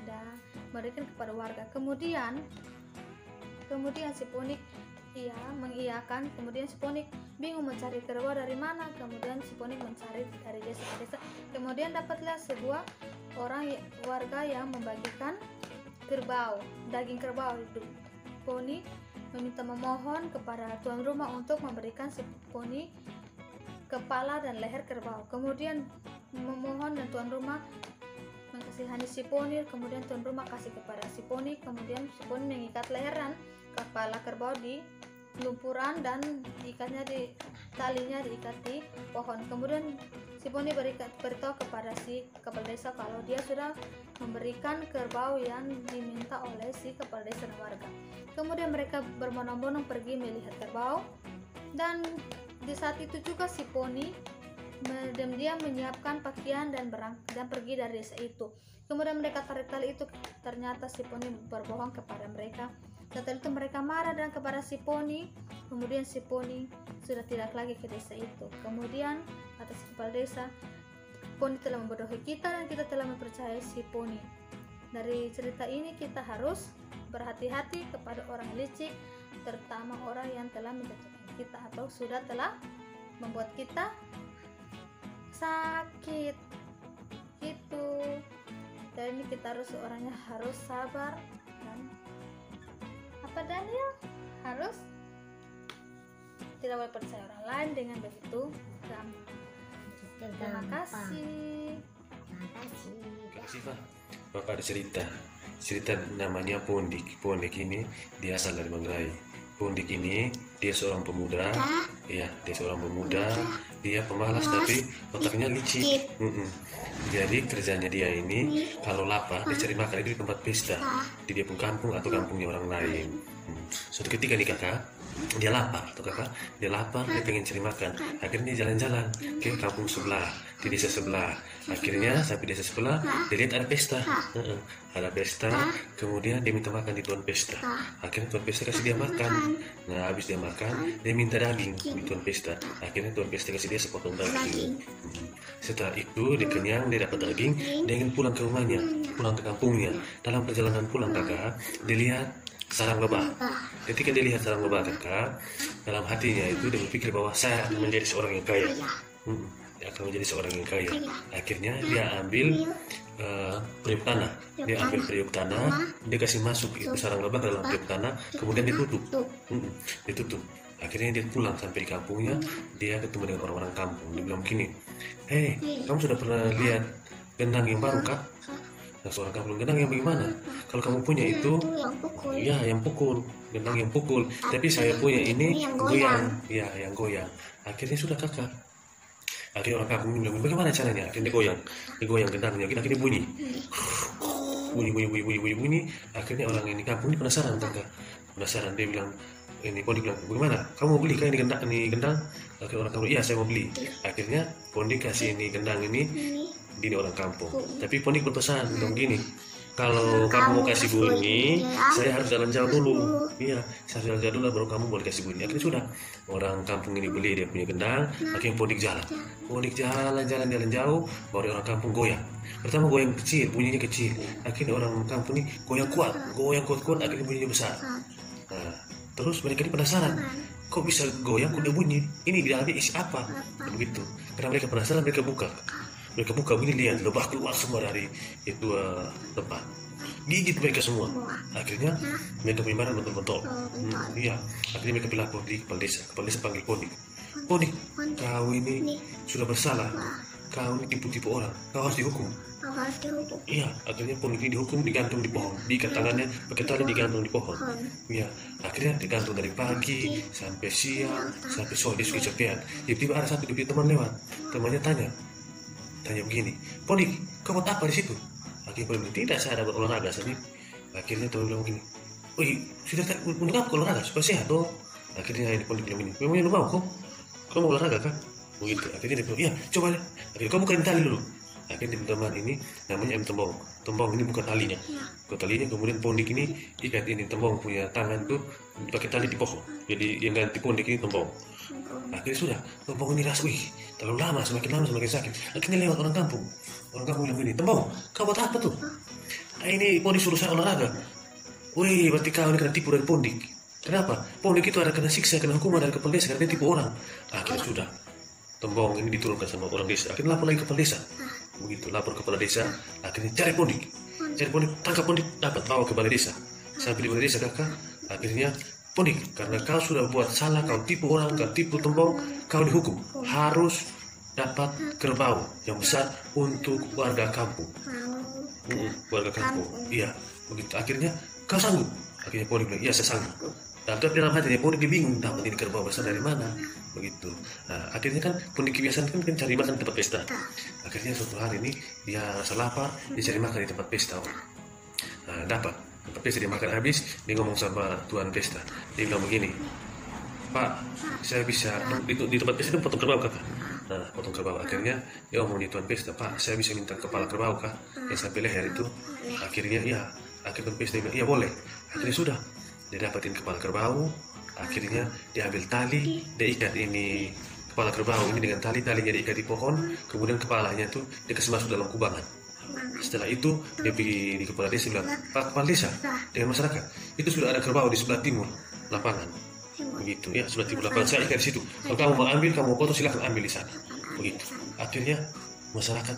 dan memberikan kepada warga. Kemudian si poni mengiyakan. Kemudian si poni bingung mencari kerbau dari mana. Kemudian si poni mencari dari desa ke desa. Kemudian dapatlah sebuah warga yang membagikan daging kerbau. Poni memohon kepada tuan rumah untuk memberikan si poni kepala dan leher kerbau. Kemudian memohon dan tuan rumah mengkasihani si poni. Kemudian tuan rumah kasih kepada si poni. Kemudian si poni mengikat leher dan kepala kerbau di lumpuran dan talinya diikat di pohon. Kemudian si poni beritahu kepada si kepala desa kalau dia sudah memberikan kerbau yang diminta oleh si kepala desa dan warga. Kemudian mereka berbondong-bondong pergi melihat kerbau, dan di saat itu juga si poni diam-diam menyiapkan pakaian dan pergi dari desa itu. Kemudian mereka tarik tali itu, ternyata si poni berbohong kepada mereka. Setelah itu mereka marah dan kepada si poni. Kemudian si poni sudah tidak lagi ke desa itu. Kemudian kata si kepala desa, poni telah membodohi kita dan kita telah mempercayai si poni. Dari cerita ini kita harus berhati-hati kepada orang licik, terutama orang yang telah menjatuhkan kita atau telah membuat kita sakit gitu. Dan ini kita orangnya harus sabar dan Daniel harus tidak boleh percaya orang lain dengan begitu gampang. Terima kasih. Pak. Bapak ada cerita namanya Pondik. Pondik ini dia asal dari Manggarai. Pondik ini dia seorang pemuda. Iya, dia seorang pemuda. Dia pemalas tapi otaknya licik. Jadi kerjanya dia ini kalau lapar dia cari makan di tempat pesta di dia pun kampung atau kampungnya orang lain. Suatu ketika nih kakak, dia lapar tuh kakak, dia lapar, dia pengen cari makan, akhirnya dia jalan-jalan ke kampung sebelah, di desa sebelah. Akhirnya sampai desa sebelah dia lihat ada pesta. Ada pesta, kemudian dia minta makan di tuan pesta. Akhirnya tuan pesta kasih dia makan. Nah habis dia makan, dia minta daging di tuan pesta. Akhirnya tuan pesta kasih dia sepotong daging. Setelah itu dia kenyang, dia dapat daging, dia ingin pulang ke rumahnya, pulang ke kampungnya. Dalam perjalanan pulang kakak, dia lihat sarang lebah. Ketika dia lihat sarang lebah kakak, dalam hatinya itu dia berpikir bahwa saya akan menjadi seorang yang kaya. Dia akan menjadi seorang yang kaya. Akhirnya dia ambil periuk tanah. Dia ambil periuk tanah, dia kasih masuk itu sarang lebah ke dalam periuk tanah, kemudian ditutup. Ditutup. Akhirnya dia pulang sampai di kampungnya, dia ketemu dengan orang-orang kampung. Dia bilang begini, "Hei, kamu sudah pernah lihat gendang yang baru kak?" Nah, seorang kampung, "Gendang yang bagaimana? Kalau kamu punya itu, ya yang pukul, gendang yang pukul. Tapi saya punya ini goyang, ya yang goyang." Akhirnya sudah kakak. Akhirnya orang kampung bilang, "Bagaimana caranya?" Akhirnya digoyang gendangnya. Akhirnya bunyi, bunyi. Akhirnya orang ini kampung ini penasaran kakak, penasaran. Dia bilang, Pondi bilang, "Bagaimana? Kamu mau beli kah ini gendang?" Akhirnya orang kampung, "Iya saya mau beli." Akhirnya Pondi kasih ini gendang ini di orang kampung. Tapi Pondi berpesan bilang gini, "Kalau kamu mau kasih bunyi, saya harus jalan jauh dulu. Iya, saya harus jalan jauh dulu baru kamu boleh kasih bunyi." Akhirnya sudah orang kampung ini beli dia punya gendang. Akhirnya Pondi jalan jauh, baru orang kampung goyang. Pertama goyang kecil, bunyinya kecil. Akhirnya orang kampung ini goyang kuat, akhirnya bunyinya besar. Nah, terus mereka ini penasaran, kok bisa goyang, kok ada bunyi? Ini di dalamnya isi apa? Begitu. Karena mereka penasaran, mereka buka begini, lihat lebah keluar semua dari itu tempat. Gigit mereka semua. Akhirnya mereka punya barang betul-betul. Iya. Akhirnya mereka bilang di kepala desa panggil Pondi. "Pondi, kau ini sudah bersalah. Kau ini tipu-tipu orang. Kau harus dihukum." Iya, akhirnya Pondi ini dihukum, digantung di pohon, diikat tangannya pakai tali, digantung di pohon. Iya, akhirnya digantung dari pagi sampai siang sampai sore, dia sudah kecapean. Tiba-tiba ada satu teman lewat, temannya tanya begini, "Pondi, kau buat apa di situ?" Akhirnya Pondi bilang, "Tidak, saya ada berolahraga saja." Akhirnya teman bilang begini, "Wih, sudah untuk apa olahraga supaya sehat toh?" Akhirnya ini Pondi bilang ini, "Memangnya lu mau kok? Kau mau olahraga kan?" Begitu. Akhirnya dia bilang, "Iya, coba deh." Akhirnya kamu bukain tali dulu. Akhirnya teman ini namanya tembong. Tembong ini bukan talinya. Kemudian Pondik ini ikat ini tembong punya tangan tuh pakai tali di pohon. Jadi yang ganti Pondik ini tembong. Akhirnya sudah tembong ini rasa, terlalu lama, semakin sakit. Akhirnya lewat orang kampung. Orang kampung bilang begini, "Tembong, kau buat apa tuh?" "Ini Pondik suruh saya olahraga." Berarti kau ini kena tipu dari Pondik. Kenapa? Pondik itu ada kena siksa, kena hukuman dari kepala desa karena dia tipu orang. Akhirnya sudah tembong ini diturunkan sama orang desa. Akhirnya lapor lagi ke kepala desa. Begitu lapor ke kepala desa, akhirnya cari Pondik, tangkap Pondik, dapat bawa ke balai desa. Sampai di balai desa kakak, akhirnya Pondik, karena kau sudah buat salah, kau tipu orang, kau tipu tembong, kau dihukum, harus dapat kerbau yang besar untuk warga kampung. Warga kampung, iya, begitu. Akhirnya kau sanggup? Akhirnya Pondik bilang, "Iya saya sanggup." Tapi dalam hatinya Pondik bingung, dapat ini kerbau besar dari mana? Begitu. Nah, akhirnya kan Pondik kebiasaan kan cari makan di tempat pesta. Akhirnya suatu hari ini dia rasa lapar, dia cari makan di tempat pesta. Nah, dapat tempat pesta, dia makan habis, dia ngomong sama tuan pesta. Dia bilang begini, "Pak, saya bisa itu di tempat pesta itu potong kerbau kakak." Nah, potong kerbau. Akhirnya dia ngomong di tuan pesta, "Pak, saya bisa minta kepala kerbau kah? Yang sampai leher itu." Akhirnya iya, akhirnya tuan pesta bilang, "Iya boleh." Akhirnya sudah, dia dapatin kepala kerbau. Akhirnya dia ambil tali, dia ikat ini kepala kerbau ini dengan talinya diikat di pohon, kemudian kepalanya tuh dia kasih masuk dalam kubangan. Setelah itu dia pergi di kepala desa bilang, "Pak kepala desa, dengan masyarakat itu sudah ada kerbau di sebelah timur lapangan." Begitu ya, sebelah timur lapangan, saya ikat di situ. Kalau kamu mau ambil, kamu mau foto silahkan ambil di sana. Begitu. Akhirnya masyarakat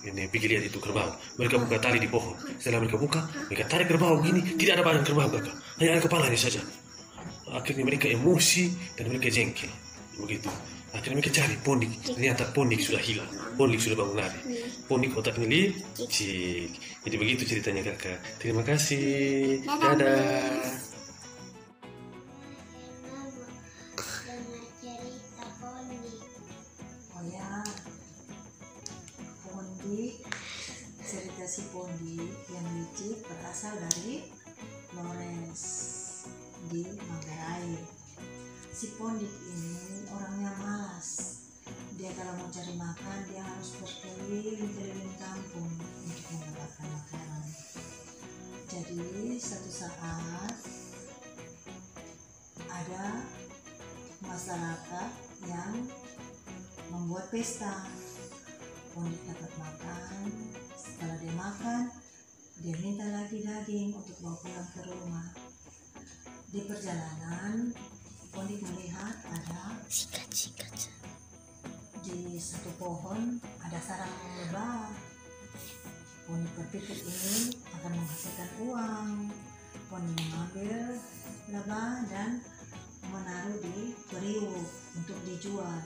ini pergi lihat itu kerbau. Mereka buka tali di pohon. Setelah mereka buka, mereka tarik kerbau begini, tidak ada badan kerbau kakak, hanya ada kepalanya saja. Akhirnya mereka emosi dan mereka jengkel. Begitu. Akhirnya mereka cari Pondik. Ternyata Pondik sudah hilang. Pondik sudah bangun lari. Pondik otaknya licik. Jadi begitu ceritanya kakak. Terima kasih. Dadah. Cerita si Pondik yang licik berasal dari Flores di Manggarai. Si Pondik ini orangnya malas. Dia kalau mau cari makan dia harus berkeliling-keliling kampung untuk mendapatkan makanan. Jadi suatu saat ada masyarakat yang membuat pesta. Pondik dapat makan. Setelah dia makan, dia minta lagi daging untuk bawa pulang ke rumah. Di perjalanan, Pondik melihat ada di satu pohon ada sarang lebah. Pondik berpikir ini akan menghasilkan uang. Pondik mengambil lebah dan menaruh di periuk untuk dijual.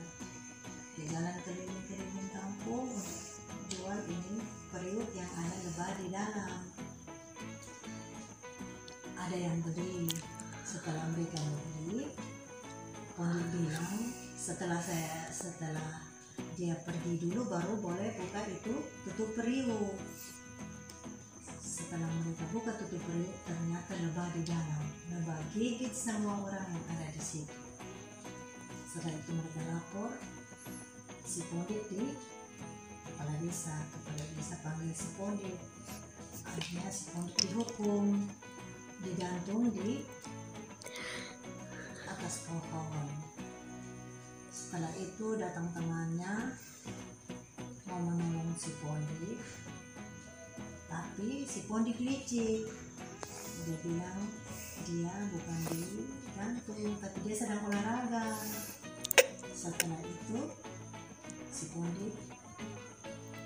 Dia jalan keliling-keliling kampung untuk jual ini periuk yang ada lebah di dalam. Ada yang beli. Setelah mereka beli, Pondik bilang setelah dia pergi dulu baru boleh buka itu tutup periuk. Setelah mereka buka tutup periuk, ternyata lebah di dalam. Lebah gigit semua orang yang ada di situ. Setelah itu mereka lapor si Pondik di kepala desa. Kepala desa panggil si Pondik. Akhirnya si Pondik dihukum, digantung di atas pohon. Setelah itu datang temannya mau menolong si Pondik, tapi si Pondik licik. Dia bilang dia bukan digantung, tapi dia sedang olahraga. Setelah itu si Pondik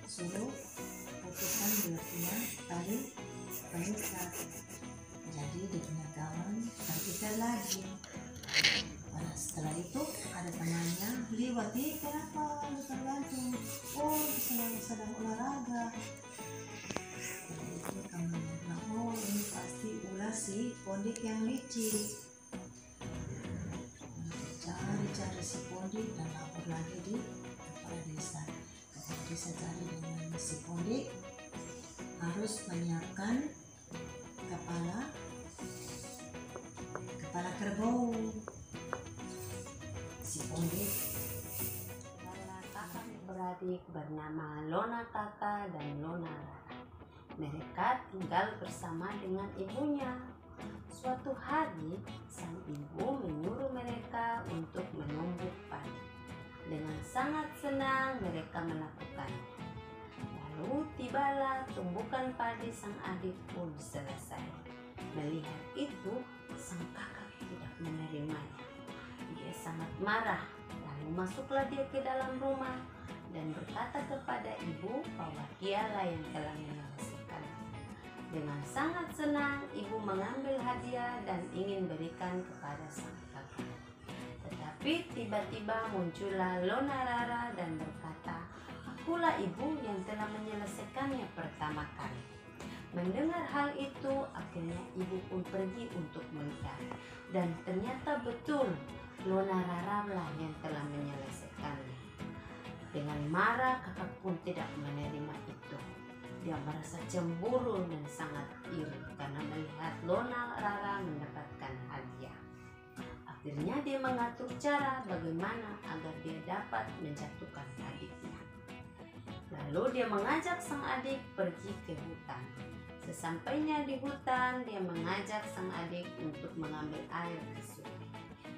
suruh putuskan dia punya tali pengikat. Jadi dia punya kawan terikat lagi. Setelah itu ada temannya lewat, kenapa lu tergantung? Oh, sedang olahraga. Setelah itu temannya bilang, oh ini pasti ulah si Pondik yang licik. Cari si Pondik dan lapor lagi di kepala desa. Kepala desa cari dengan si Pondik harus menyiapkan kepala kerbau. Si Pondik kakak beradik bernama Lona Kakak dan Lona Rara. Mereka tinggal bersama dengan ibunya. Suatu hari, sang ibu menyuruh mereka untuk menumbuk padi. Dengan sangat senang mereka melakukannya. Lalu tibalah tumbukan padi sang adik pun selesai. Melihat itu, sang kakak tidak menerimanya. Dia sangat marah, lalu masuklah dia ke dalam rumah dan berkata kepada ibu bahwa dialah yang telah menyelesaikan. Dengan sangat senang, ibu mengambil hadiah dan ingin berikan kepada sang kakak. Tetapi tiba-tiba muncullah Lona Rara dan berkata, akulah ibu yang telah menyelesaikannya pertama kali. Mendengar hal itu, akhirnya ibu pun pergi untuk mencari. Dan ternyata betul, Lona Rara lah yang telah menyelesaikannya. Dengan marah, kakak pun tidak menerima itu. Dia merasa cemburu dan sangat iri karena melihat Lona Rara mendapatkan hadiah. Akhirnya dia mengatur cara bagaimana agar dia dapat menjatuhkan adiknya. Lalu dia mengajak sang adik pergi ke hutan. Sesampainya di hutan, dia mengajak sang adik untuk mengambil air di sungai.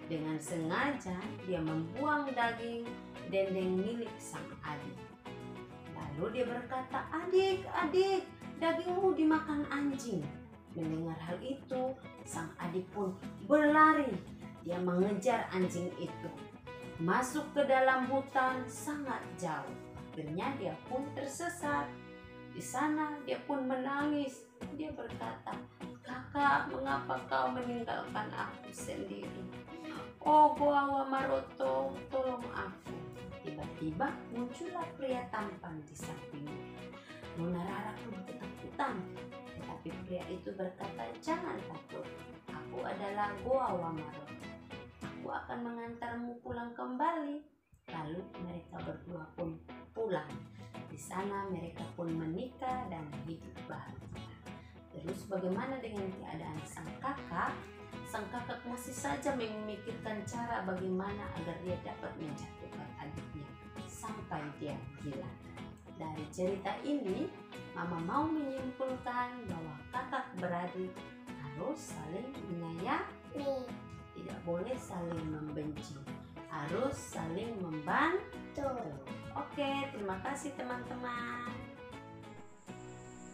Dengan sengaja, dia membuang daging dendeng milik sang adik. Lalu dia berkata, adik, dagingmu dimakan anjing. Mendengar hal itu, sang adik pun berlari. Dia mengejar anjing itu. Masuk ke dalam hutan sangat jauh. Akhirnya dia pun tersesat. Di sana dia pun menangis. Dia berkata, kakak, mengapa kau meninggalkan aku sendiri? Oh Goawa Maroto, tolong aku. Tiba-tiba muncullah pria tampan di sampingnya. Lona Rara pun ketakutan. Tetapi pria itu berkata, jangan takut. Aku adalah Goawa Maroto. Aku akan mengantarmu pulang kembali. Lalu mereka berdua pun pulang. Di sana mereka pun menikah dan hidup bahagia. Terus bagaimana dengan keadaan sang kakak? sang kakak masih saja memikirkan cara bagaimana agar dia dapat menjatuhkan adiknya sampai dia gila. Dari cerita ini, Mama mau menyimpulkan bahwa kakak beradik harus saling menyayangi, tidak boleh saling membenci, harus saling membantu. Oke, terima kasih teman-teman.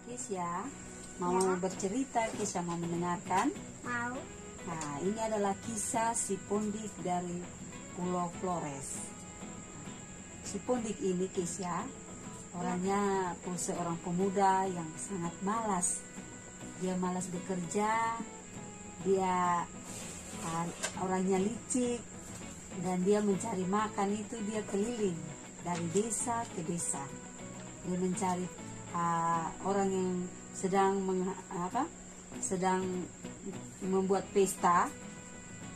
Keisha, mau bercerita? Keisha mau mendengarkan? Mau. Nah, ini adalah kisah si Pondik dari Pulau Flores. Si Pondik ini, Keisha, orangnya seorang pemuda yang sangat malas. Dia malas bekerja, dia orangnya licik, dan dia mencari makan itu dia keliling dari desa ke desa. Dia mencari orang yang sedang membuat pesta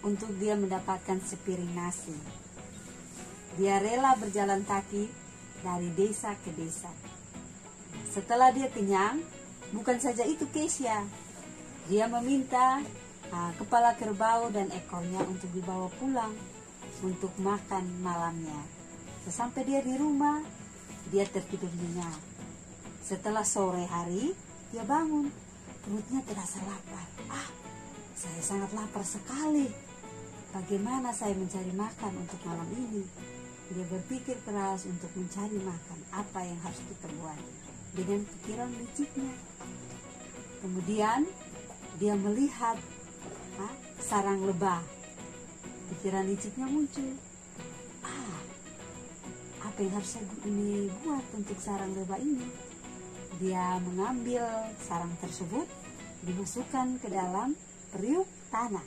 untuk dia mendapatkan sepiring nasi. Dia rela berjalan kaki dari desa ke desa. Setelah dia kenyang, bukan saja itu Keisha, dia meminta kepala kerbau dan ekornya untuk dibawa pulang untuk makan malamnya. Sesampai dia di rumah, dia tertidur nyenyak. Setelah sore hari, dia bangun, perutnya terasa lapar. Saya sangat lapar sekali. Bagaimana saya mencari makan untuk malam ini? Dia berpikir keras untuk mencari makan. Apa yang harus kita buat? Dengan pikiran liciknya. Kemudian dia melihat sarang lebah. Pikiran liciknya muncul. Apa yang harus saya buat untuk sarang lebah ini? Dia mengambil sarang tersebut, dimasukkan ke dalam periuk tanah.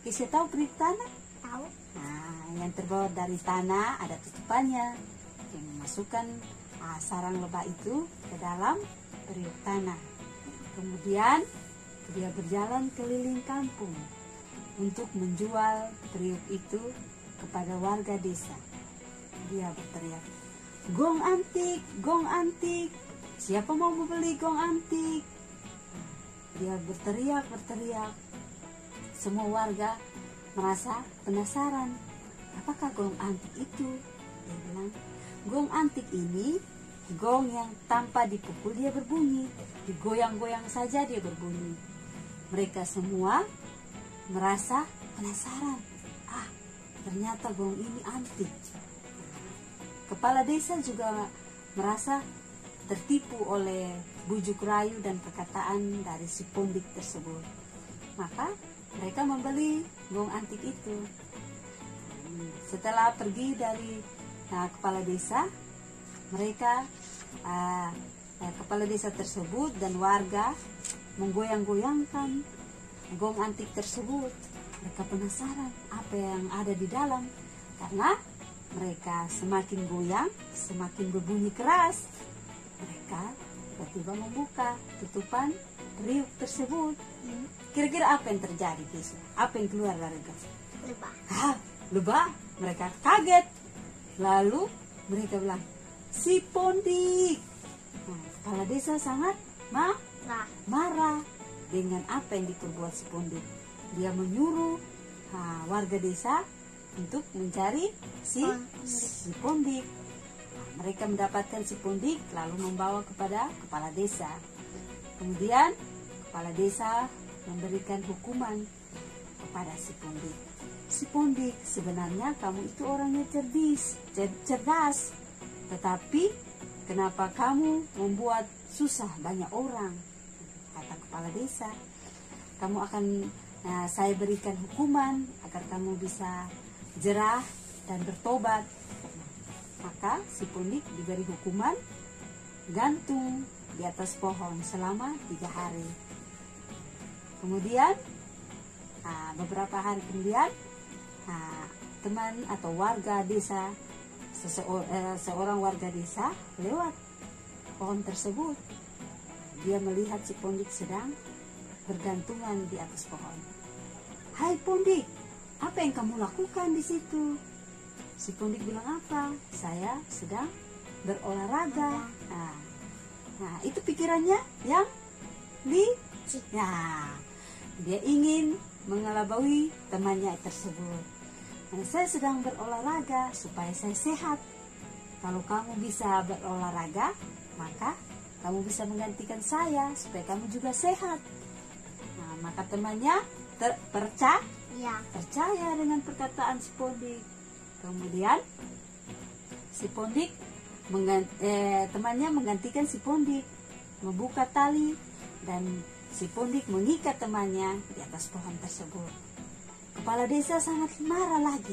Keisha tahu periuk tanah? Tahu. Nah, yang terbuat dari tanah ada tutupannya. Dia memasukkan sarang lebah itu ke dalam periuk tanah. Kemudian dia berjalan keliling kampung untuk menjual periuk itu kepada warga desa. Dia berteriak, "Gong antik, gong antik. Siapa mau membeli gong antik?" Dia berteriak. Semua warga merasa penasaran. Apakah gong antik itu? Dia bilang, gong antik ini gong yang tanpa dipukul dia berbunyi, digoyang-goyang saja dia berbunyi. Mereka semua merasa penasaran. Ternyata gong ini antik. Kepala desa juga merasa tertipu oleh bujuk rayu dan perkataan dari si Pondik tersebut. Maka mereka membeli gong antik itu. Setelah pergi dari kepala desa, mereka kepala desa tersebut dan warga menggoyang-goyangkan gong antik tersebut. Mereka penasaran apa yang ada di dalam, karena mereka semakin goyang, semakin berbunyi keras. Mereka tiba-tiba membuka tutupan periuk tersebut. Kira-kira apa yang terjadi, Keisha? Apa yang keluar dari gas? Lebah. Lebah. Mereka kaget. Lalu mereka bilang, si Pondik. Kepala desa sangat marah dengan apa yang diperbuat si Pondik. Dia menyuruh warga desa untuk mencari si Pondik. Mereka mendapatkan si Pondik lalu membawa kepada kepala desa. Kemudian kepala desa memberikan hukuman kepada si Pondik. Si Pondik, sebenarnya kamu itu orangnya cerdas, tetapi kenapa kamu membuat susah banyak orang? Kata kepala desa, saya berikan hukuman agar kamu bisa jerah dan bertobat. Maka si Pondik diberi hukuman gantung di atas pohon selama 3 hari. Kemudian beberapa hari kemudian teman atau warga desa, seorang warga desa lewat pohon tersebut. Dia melihat si Pondik sedang bergantungan di atas pohon. "Hai Pondik, apa yang kamu lakukan di situ?" Si Pondik bilang, "Apa? Saya sedang berolahraga." Nah, itu pikirannya yang licik. Dia ingin mengelabui temannya tersebut. Saya sedang berolahraga supaya saya sehat. Kalau kamu bisa berolahraga, maka kamu bisa menggantikan saya supaya kamu juga sehat. Nah, maka temannya percaya dengan perkataan si Pondik. Kemudian si Pondik temannya menggantikan si Pondik, membuka tali, dan si Pondik mengikat temannya di atas pohon tersebut. Kepala desa sangat marah lagi.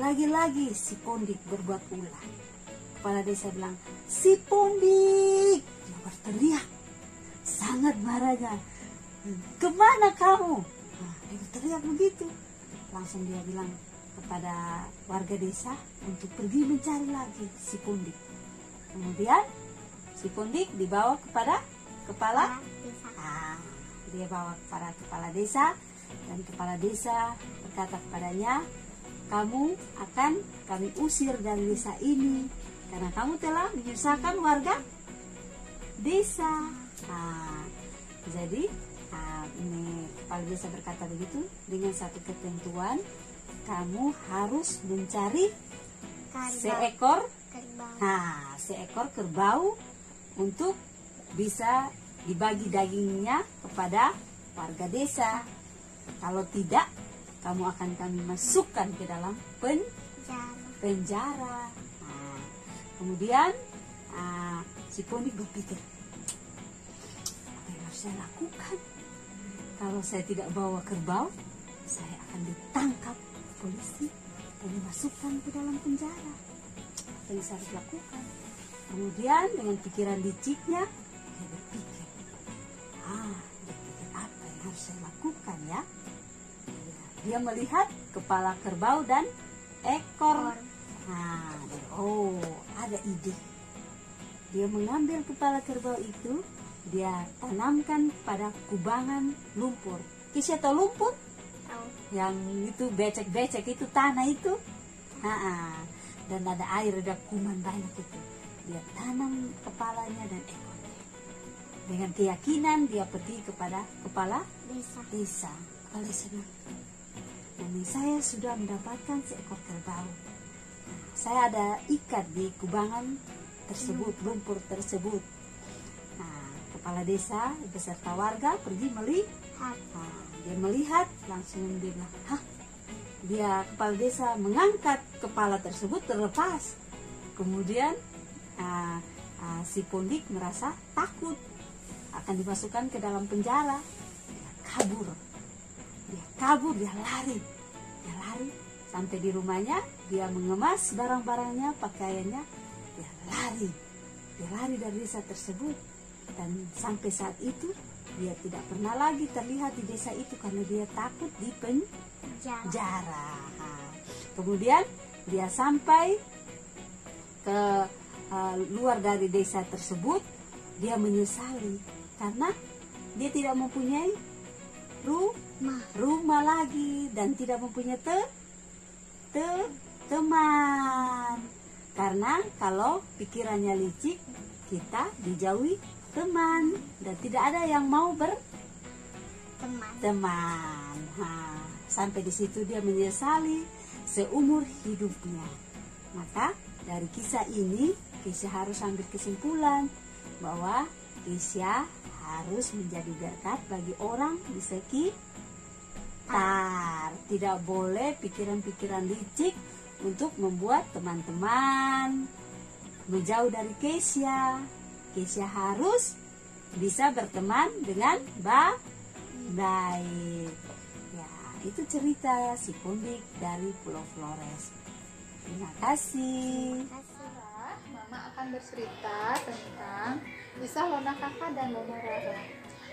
Lagi-lagi si Pondik berbuat ulah. Kepala desa bilang, "Si Pondik!" Dia berteriak, sangat marahnya. "Kemana kamu?" Nah, dia berteriak begitu. Langsung dia bilang kepada warga desa untuk pergi mencari lagi si Pondik. Kemudian si Pondik dibawa kepada kepala desa. Dia bawa kepada kepala desa, dan kepala desa berkata kepadanya, "Kamu akan kami usir dari desa ini karena kamu telah menyusahkan warga desa." Jadi ini kepala desa berkata begitu dengan satu ketentuan, kamu harus mencari seekor kerbau untuk bisa dibagi dagingnya kepada warga desa. Kalau tidak, kamu akan kami masukkan ke dalam penjara. Kemudian si Pondik berpikir, apa yang harus saya lakukan? Kalau saya tidak bawa kerbau, saya akan ditangkap polisi dan dimasukkan ke dalam penjara. Apa yang saya harus lakukan? Kemudian dengan pikiran liciknya, dia berpikir, apa yang harus saya lakukan ya? Dia melihat kepala kerbau dan ekor. Ada ide. Dia mengambil kepala kerbau itu, dia tanamkan pada kubangan lumpur. Kisah tahu lumpur? Yang itu becek-becek itu tanah itu. Dan ada air, ada kuman banyak itu. Dia tanam kepalanya dan ekornya. Dengan keyakinan dia pergi kepada kepala desa. Kepala desa bilang, "Namun saya sudah mendapatkan seekor kerbau. Saya ada ikat di kubangan tersebut, lumpur tersebut." Kepala desa beserta warga pergi melihat. Dia melihat, langsung dia bilang, dia kepala desa mengangkat kepala tersebut terlepas. Kemudian si Pondik merasa takut akan dimasukkan ke dalam penjara. Dia kabur, dia lari sampai di rumahnya. Dia mengemas barang-barangnya, pakaiannya, dia lari dari desa tersebut. Dan sampai saat itu dia tidak pernah lagi terlihat di desa itu karena dia takut di penjara. Kemudian dia sampai ke luar dari desa tersebut. Dia menyesali karena dia tidak mempunyai rumah lagi dan tidak mempunyai teman. Karena kalau pikirannya licik, kita dijauhi teman dan tidak ada yang mau berteman. Sampai di situ dia menyesali seumur hidupnya. Maka dari kisah ini, Kisah harus ambil kesimpulan bahwa Kisah harus menjadi berkat bagi orang di sekitar. Tidak boleh pikiran-pikiran licik untuk membuat teman-teman menjauh dari Kisah. Kisah harus bisa berteman dengan baik. Ya, itu cerita si Pondik dari Pulau Flores. Terima kasih. Mama akan bercerita tentang kisah Lona Kakak dan Lona Rara.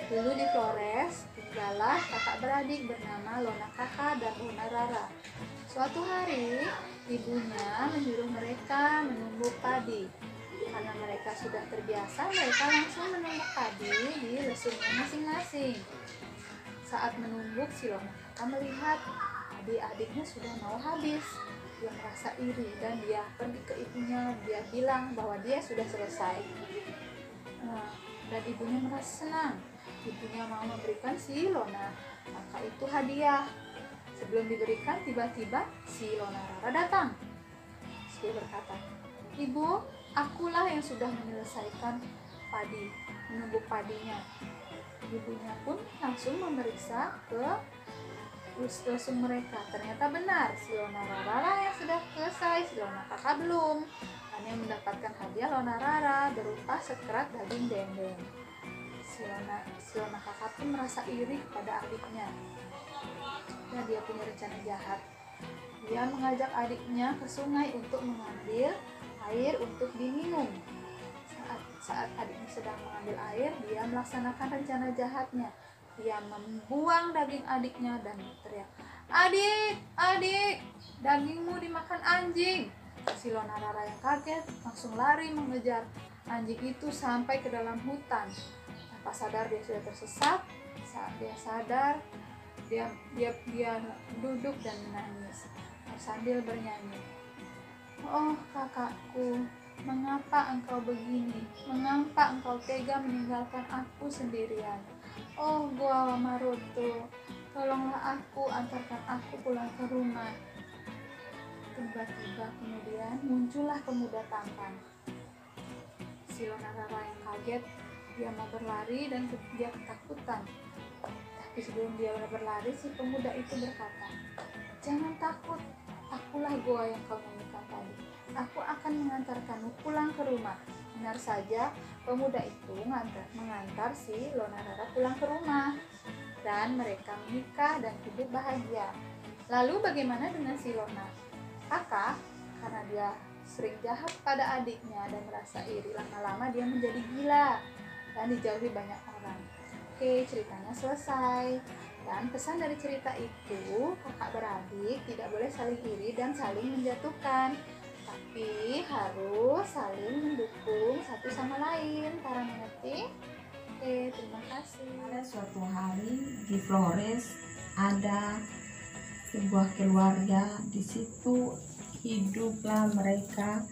Dulu di Flores tinggallah kakak beradik bernama Lona Kakak dan Lona Rara. Suatu hari ibunya menyuruh mereka menumbuk padi. Karena mereka sudah terbiasa, mereka langsung menumbuk padi di lesungnya masing-masing. Saat menumbuk, si Lona Kakak melihat adik-adiknya sudah mau habis. Dia merasa iri dan dia pergi ke ibunya. Dia bilang bahwa dia sudah selesai. Dan ibunya merasa senang. Ibunya mau memberikan si Lona maka itu hadiah. Sebelum diberikan, tiba-tiba si Lonarara datang. Dia berkata, "Ibu, akulah yang sudah menyelesaikan menumbuk padinya." Ibunya pun langsung memeriksa ke lesung mereka. Ternyata benar, si Lonarara yang sudah selesai, si Lonakaka belum. Dan yang mendapatkan hadiah Lonarara berupa sekerat daging dendeng. Si Lonakaka pun merasa iri kepada adiknya. Dan dia punya rencana jahat. Dia mengajak adiknya ke sungai untuk mengambil air untuk diminum. Saat adiknya sedang mengambil air, dia melaksanakan rencana jahatnya. Dia membuang daging adiknya dan berteriak, "Adik, adik, dagingmu dimakan anjing." Si Lonarara yang kaget langsung lari mengejar anjing itu sampai ke dalam hutan. Tanpa sadar dia sudah tersesat. Saat dia sadar, dia duduk dan menangis sambil bernyanyi, "Oh kakakku, mengapa engkau begini? Mengapa engkau tega meninggalkan aku sendirian? Oh Goa Maroto, tolonglah aku, antarkan aku pulang ke rumah." Tiba-tiba kemudian muncullah pemuda tampan. Si Lonarara yang kaget, dia mau berlari dan dia ketakutan. Tapi sebelum dia berlari, si pemuda itu berkata, "Jangan takut, akulah Goa yang kau nyanyikan tadi. Aku akan mengantarkanmu pulang ke rumah." Benar saja, pemuda itu mengantar si Lonarara pulang ke rumah. Dan mereka menikah dan hidup bahagia. Lalu bagaimana dengan si Lonakaka? Karena dia sering jahat pada adiknya dan merasa iri, lama-lama dia menjadi gila dan dijauhi banyak orang. Oke, ceritanya selesai. Dan pesan dari cerita itu, kakak beradik tidak boleh saling iri dan saling menjatuhkan, tapi harus saling mendukung satu sama lain. Para mengerti? Oke, terima kasih. Pada suatu hari di Flores ada sebuah keluarga. Di situ hiduplah mereka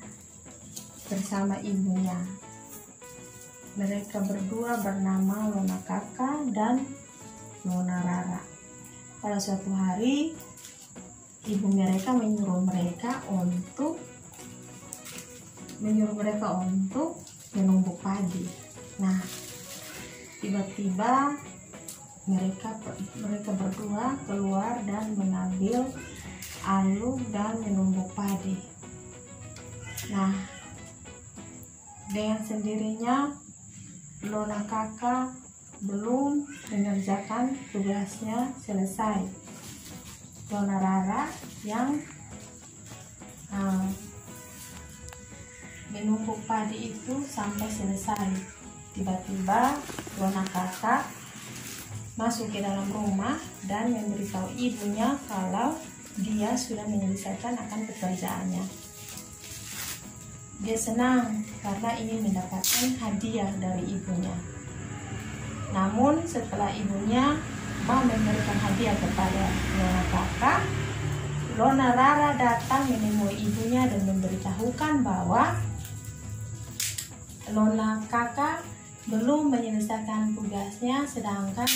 bersama ibunya. Mereka berdua bernama Lonakaka dan Lonarara. Pada suatu hari, ibu mereka menyuruh mereka untuk menumbuk padi. Nah, tiba-tiba mereka berdua keluar dan mengambil alu dan menumbuk padi. Nah, dengan sendirinya Lonakaka belum mengerjakan tugasnya selesai. Lonarara yang menumbuk padi itu sampai selesai. Tiba-tiba Lonakaka masuk ke dalam rumah dan memberitahu ibunya kalau dia sudah menyelesaikan akan pekerjaannya. Dia senang karena ingin mendapatkan hadiah dari ibunya. Namun setelah ibunya mau memberikan hadiah kepada Lonakaka, Lonarara datang menemui ibunya dan memberitahukan bahwa Lonakaka belum menyelesaikan tugasnya, sedangkan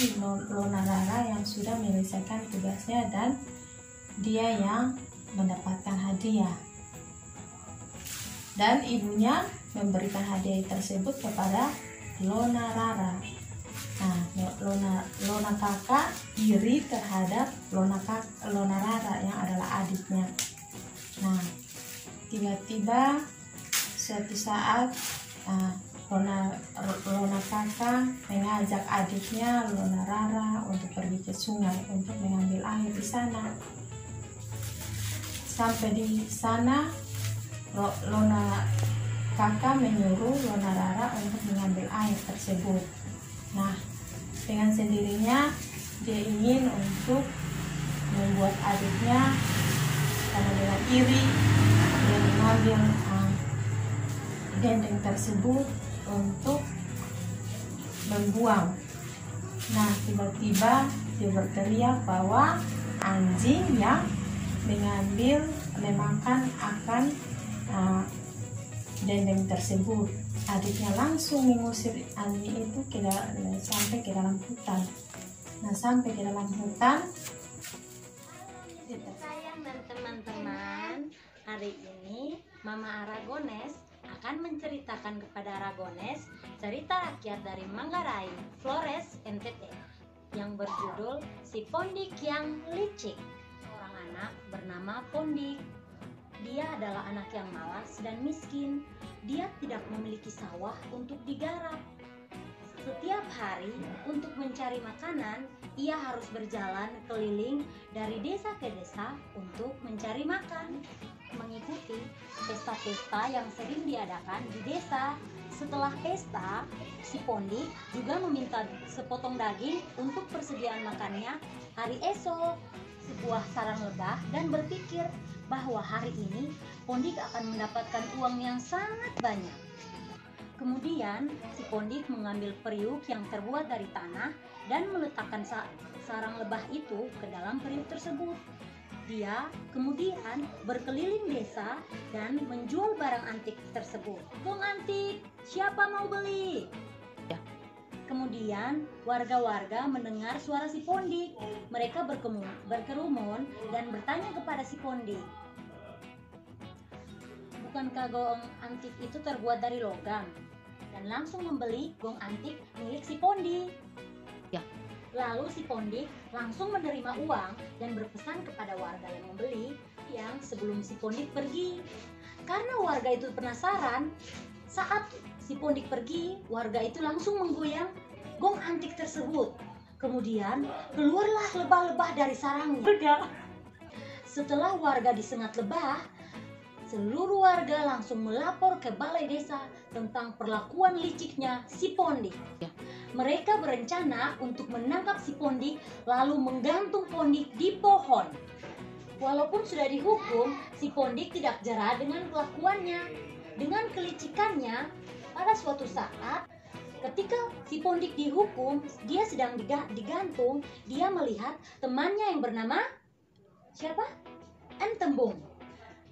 Lonarara yang sudah menyelesaikan tugasnya dan dia yang mendapatkan hadiah. Dan ibunya memberikan hadiah tersebut kepada Lonarara. Nah, Lonakaka iri terhadap Lonarara yang adalah adiknya. Nah, tiba-tiba suatu saat Lonakaka mengajak adiknya Lonarara untuk pergi ke sungai untuk mengambil air di sana. Sampai di sana, Lonakaka menyuruh Lonarara untuk mengambil air tersebut. Nah, dengan sendirinya dia ingin untuk membuat adiknya, karena dengan iri dia mengambil dendeng tersebut untuk membuang. Nah, tiba-tiba dia berteriak bahwa anjing yang memakan akan dendeng tersebut. Adiknya langsung mengusir anjing itu sampai ke dalam hutan. Nah, sampai di dalam hutan. Sayang dan teman-teman, hari ini Mama Aragones akan menceritakan kepada Aragones cerita rakyat dari Manggarai, Flores, NTT yang berjudul Si Pondik yang Licik. Seorang anak bernama Pondik. Dia adalah anak yang malas dan miskin. Dia tidak memiliki sawah untuk digarap. Setiap hari untuk mencari makanan, ia harus berjalan keliling dari desa ke desa untuk mencari makan, mengikuti pesta-pesta yang sering diadakan di desa. Setelah pesta, si Pondik juga meminta sepotong daging untuk persediaan makannya hari esok, sebuah sarang lebah, dan berpikir bahwa hari ini Pondik akan mendapatkan uang yang sangat banyak. Kemudian si Pondik mengambil periuk yang terbuat dari tanah dan meletakkan sarang lebah itu ke dalam periuk tersebut. Dia kemudian berkeliling desa dan menjual barang antik tersebut. Gong antik, siapa mau beli? Ya. Kemudian warga-warga mendengar suara si Pondik. Mereka berkerumun dan bertanya kepada si Pondik, bukankah gong antik itu terbuat dari logam? Dan langsung membeli gong antik milik si Pondik. Ya. Lalu si Pondik langsung menerima uang dan berpesan kepada warga yang membeli yang sebelum si Pondik pergi. Karena warga itu penasaran, saat si Pondik pergi, warga itu langsung menggoyang gong antik tersebut. Kemudian keluarlah lebah-lebah dari sarangnya. Setelah warga disengat lebah, seluruh warga langsung melapor ke balai desa tentang perlakuan liciknya si Pondik. Mereka berencana untuk menangkap si Pondik lalu menggantung Pondik di pohon. Walaupun sudah dihukum, si Pondik tidak jera dengan kelakuannya. Dengan kelicikannya, pada suatu saat ketika si Pondik dihukum, dia sedang digantung, dia melihat temannya yang bernama siapa? Entembung.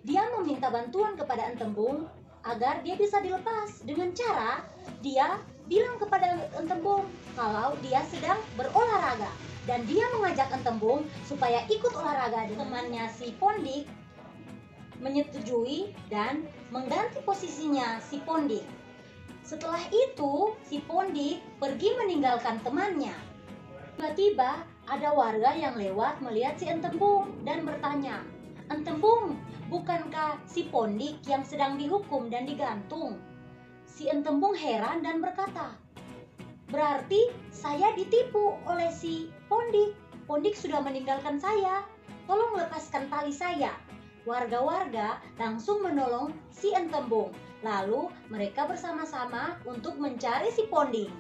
Dia meminta bantuan kepada Entembung agar dia bisa dilepas dengan cara dia bilang kepada Entembung kalau dia sedang berolahraga, dan dia mengajak Entembung supaya ikut olahraga. Temannya si Pondik menyetujui dan mengganti posisinya si Pondik. Setelah itu si Pondik pergi meninggalkan temannya. Tiba-tiba ada warga yang lewat melihat si Entembung dan bertanya, "Entembung, bukankah si Pondik yang sedang dihukum dan digantung?" Si Entembung heran dan berkata, "Berarti saya ditipu oleh si Pondik. Pondik sudah meninggalkan saya. Tolong lepaskan tali saya." Warga-warga langsung menolong si Entembung. Lalu mereka bersama-sama untuk mencari si Pondik.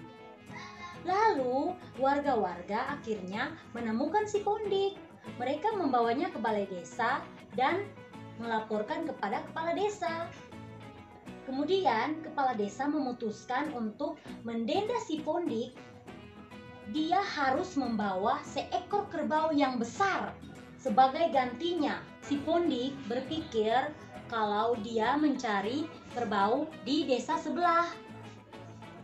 Lalu warga-warga akhirnya menemukan si Pondik. Mereka membawanya ke balai desa dan melaporkan kepada kepala desa. Kemudian kepala desa memutuskan untuk mendenda si Pondik. Dia harus membawa seekor kerbau yang besar sebagai gantinya. Si Pondik berpikir kalau dia mencari kerbau di desa sebelah.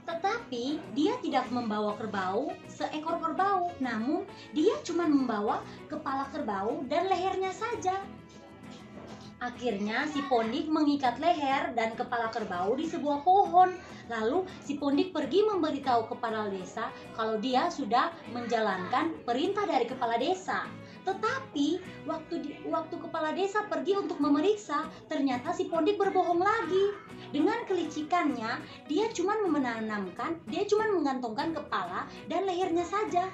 Tetapi dia tidak membawa kerbau, seekor kerbau, namun dia cuma membawa kepala kerbau dan lehernya saja. Akhirnya si Pondik mengikat leher dan kepala kerbau di sebuah pohon. Lalu si Pondik pergi memberitahu kepala desa kalau dia sudah menjalankan perintah dari kepala desa. Tetapi waktu kepala desa pergi untuk memeriksa, ternyata si Pondik berbohong lagi. Dengan kelicikannya, dia cuma menggantungkan kepala dan lehernya saja.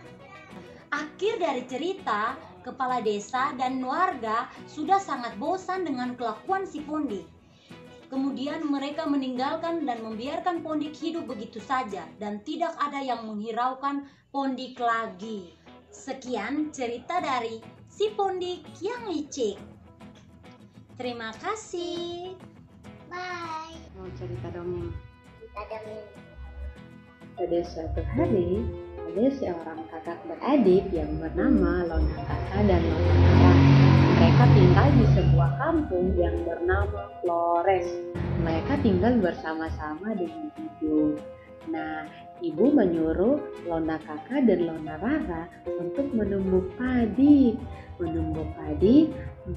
Akhir dari cerita, kepala desa dan warga sudah sangat bosan dengan kelakuan si Pondik. Kemudian mereka meninggalkan dan membiarkan Pondik hidup begitu saja dan tidak ada yang menghiraukan Pondik lagi. Sekian cerita dari si Pondik yang licik. Terima kasih. Bye. Mau cerita dongeng. Ada mimpi. Pada suatu hari, ada seorang kakak beradik yang bernama Lona Kakak dan Lona Rara. Mereka tinggal di sebuah kampung yang bernama Flores. Mereka tinggal bersama-sama dengan hidup. Nah, ibu menyuruh Lona Kakak dan Lona Rara untuk menumbuk padi. Menumbuk padi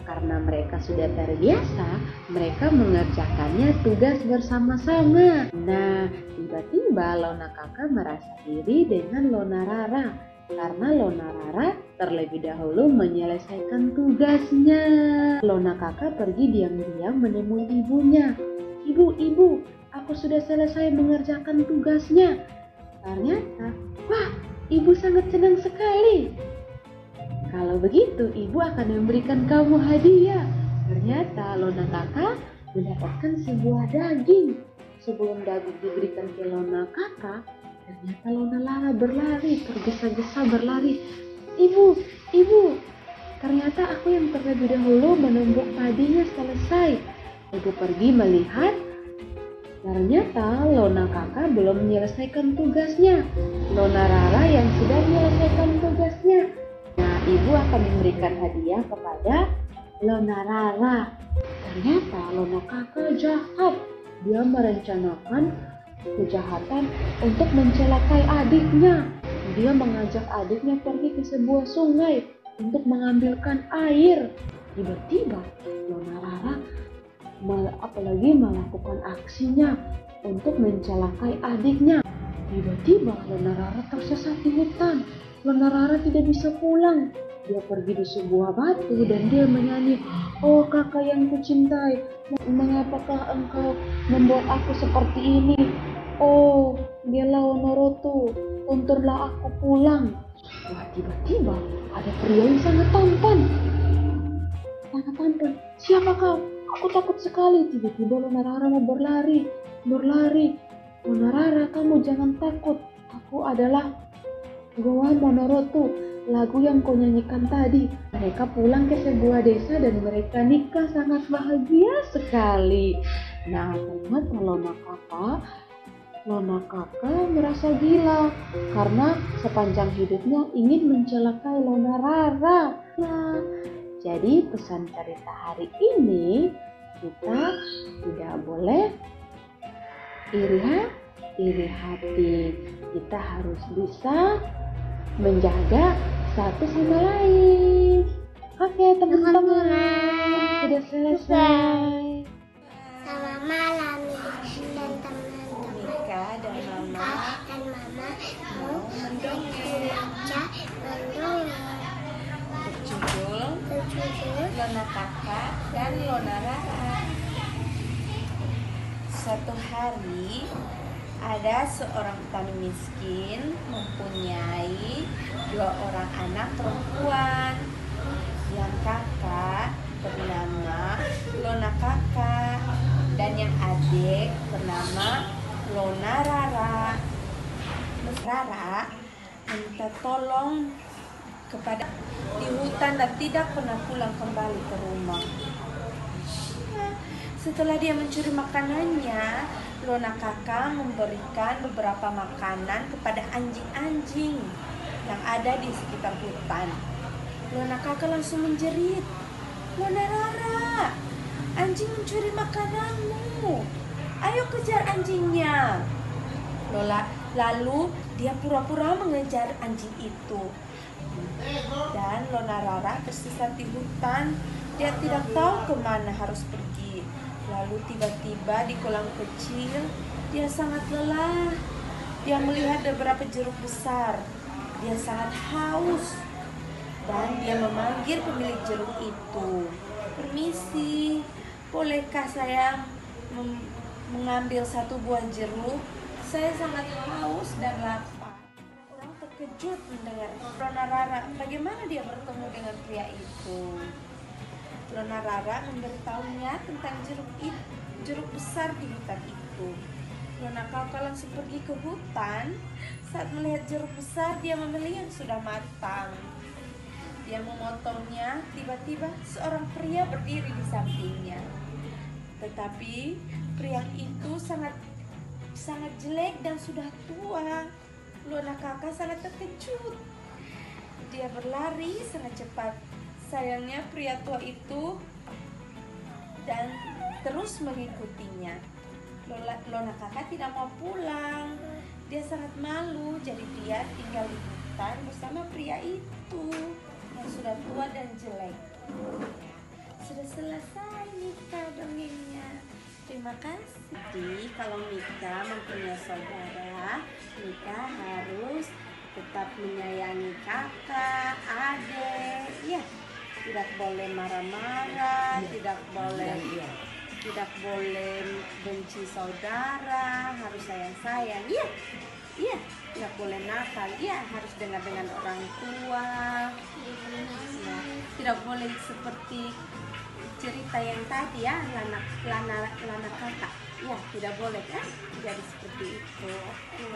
karena mereka sudah terbiasa, mereka mengerjakannya tugas bersama-sama. Nah, tiba-tiba Lona Kakak merasa iri dengan Lona Rara karena Lona Rara terlebih dahulu menyelesaikan tugasnya. Lona Kakak pergi diam-diam menemui ibunya. Ibu, aku sudah selesai mengerjakan tugasnya. Ternyata, wah, ibu sangat senang sekali. Kalau begitu, ibu akan memberikan kamu hadiah. Ternyata Lona Kakak mendapatkan sebuah daging. Sebelum daging diberikan ke Lona Kakak, ternyata Lona Rara berlari, tergesa-gesa berlari. Ibu, ternyata aku yang terlebih dahulu menumbuk padinya selesai. Ibu pergi melihat, ternyata Lona Kakak belum menyelesaikan tugasnya. Lona Rara yang sudah menyelesaikan tugasnya. Nah, ibu akan memberikan hadiah kepada Lona Rara. Ternyata Lona Kakak jahat. Dia merencanakan kejahatan untuk mencelakai adiknya. Dia mengajak adiknya pergi ke sebuah sungai untuk mengambilkan air. Tiba-tiba Lona Rara apalagi melakukan aksinya untuk mencelakai adiknya. Tiba-tiba Lona Rara tersesat di hutan. Lona Rara tidak bisa pulang. Dia pergi di sebuah batu dan dia menyanyi, "Oh kakak yang kucintai, mengapakah engkau membuat aku seperti ini? Oh Gelau Norotu, tuntunlah aku pulang." Wah, tiba-tiba ada pria yang sangat tampan. "Siapa kau? Aku takut sekali." Tiba-tiba Lona Rara mau berlari. "Lona Rara, kamu jangan takut. Aku adalah Goa Monorotu, lagu yang kau nyanyikan tadi." Mereka pulang ke sebuah desa dan mereka nikah sangat bahagia sekali. Nah, ternyata Lona Kakak merasa gila karena sepanjang hidupnya ingin mencelakai Lona Rara. Nah, jadi pesan cerita hari ini, kita tidak boleh iri hati. Kita harus bisa menjaga satu sama lain. Oke teman-teman, sudah selesai. Selamat malam dan teman-teman. Mika dan Mama mau membaca berjudul Lona Kakak dan Lona Rara. Suatu hari ada seorang petani miskin mempunyai 2 orang anak perempuan. Yang kakak bernama Lona Kakak dan yang adik bernama Lona Rara. Rara minta tolong kepada di hutan dan tidak pernah pulang kembali ke rumah. Setelah dia mencuri makanannya, Lona Kakak memberikan beberapa makanan kepada anjing-anjing yang ada di sekitar hutan. Lona Kakak langsung menjerit, "Lona Rara, anjing mencuri makananmu. Ayo kejar anjingnya." Lalu dia pura-pura mengejar anjing itu. Dan Lona Rara tersesat di hutan. Dia tidak tahu kemana harus pergi. Lalu tiba-tiba di kolam kecil, dia sangat lelah. Dia melihat beberapa jeruk besar. Dia sangat haus. Dan dia memanggil pemilik jeruk itu. "Permisi, bolehkah saya mengambil 1 buah jeruk? Saya sangat haus dan lapar." Orang terkejut mendengar Lona Rara. Bagaimana dia bertemu dengan pria itu? Lona Rara memberitahunya tentang jeruk besar di hutan itu. Lona Kakak langsung pergi ke hutan. Saat melihat jeruk besar, dia membeli yang sudah matang. Dia memotongnya. Tiba-tiba seorang pria berdiri di sampingnya. Tetapi pria itu sangat jelek dan sudah tua. Lona Kakak sangat terkejut. Dia berlari sangat cepat. Sayangnya pria tua itu dan terus mengikutinya. Lona Kakak tidak mau pulang. Dia sangat malu, jadi dia tinggal di hutan bersama pria itu yang sudah tua dan jelek. Sudah selesai Mika dongengnya. Terima kasih. Jadi kalau Mika mempunyai saudara, Mika harus tetap menyayangi kakak, adik, ya. Tidak boleh marah-marah, tidak boleh benci saudara, harus sayang-sayang. Iya. Iya, tidak boleh nakal. Iya, harus dengar dengan orang tua. Ya, tidak boleh seperti cerita yang tadi ya, lana kakak. Ya, tidak boleh kan? Jadi seperti itu. Oke.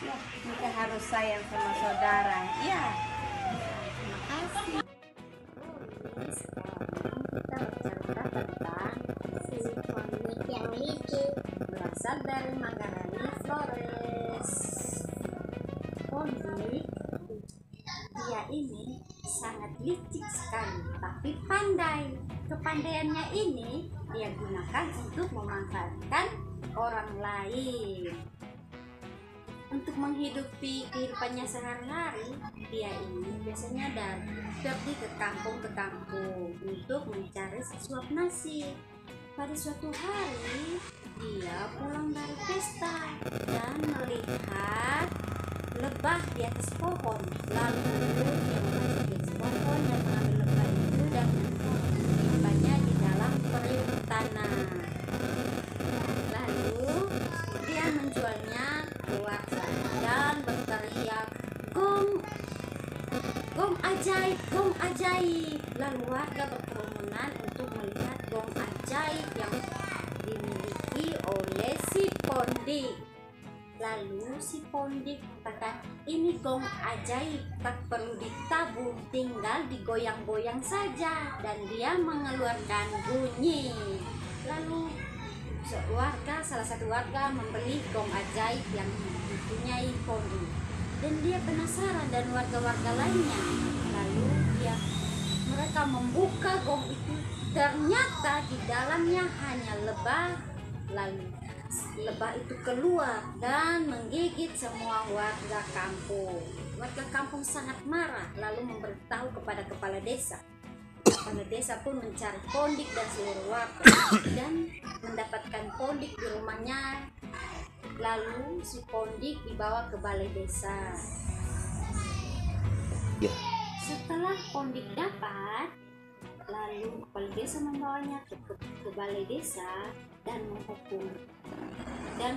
Ya, kita harus sayang sama saudara. Ya. Terima kasih. Sekarang kita bercerita tentang si pondik yang licik, berasal dari Manggarai Flores. Pondik, dia ini sangat licik sekali, tapi pandai. Kepandaiannya ini dia gunakan untuk memanfaatkan orang lain. Untuk menghidupi kehidupannya sehari-hari, dia ini biasanya pergi ke kampung untuk mencari sesuap nasi. Pada suatu hari, dia pulang dari pesta dan melihat lebah di atas pohon. Lalu dia masuk di atas pohon dan mengambil lebah itu dan menyimpannya di dalam periuk tanah. Lalu dia menjualnya keluar dan berteriak, gong ajaib, gong ajaib. Lalu warga berkerumunan untuk melihat gong ajaib yang dimiliki oleh si pondik. Lalu si pondik katakan, ini gong ajaib, tak perlu ditabung, tinggal digoyang-goyang saja. Dan dia mengeluarkan bunyi. Lalu salah satu warga membeli gong ajaib yang dipunyai pondik. Dan dia penasaran dan warga-warga lainnya. Lalu mereka membuka gong itu. Ternyata di dalamnya hanya lebah. Lalu lebah itu keluar dan menggigit semua warga kampung. Warga kampung sangat marah lalu memberitahu kepada kepala desa. Kepala desa pun mencari pondik dan seluruh warga dan mendapatkan pondik di rumahnya. Lalu si pondik dibawa ke balai desa. Setelah pondik dapat, lalu kepala desa membawanya ke balai desa dan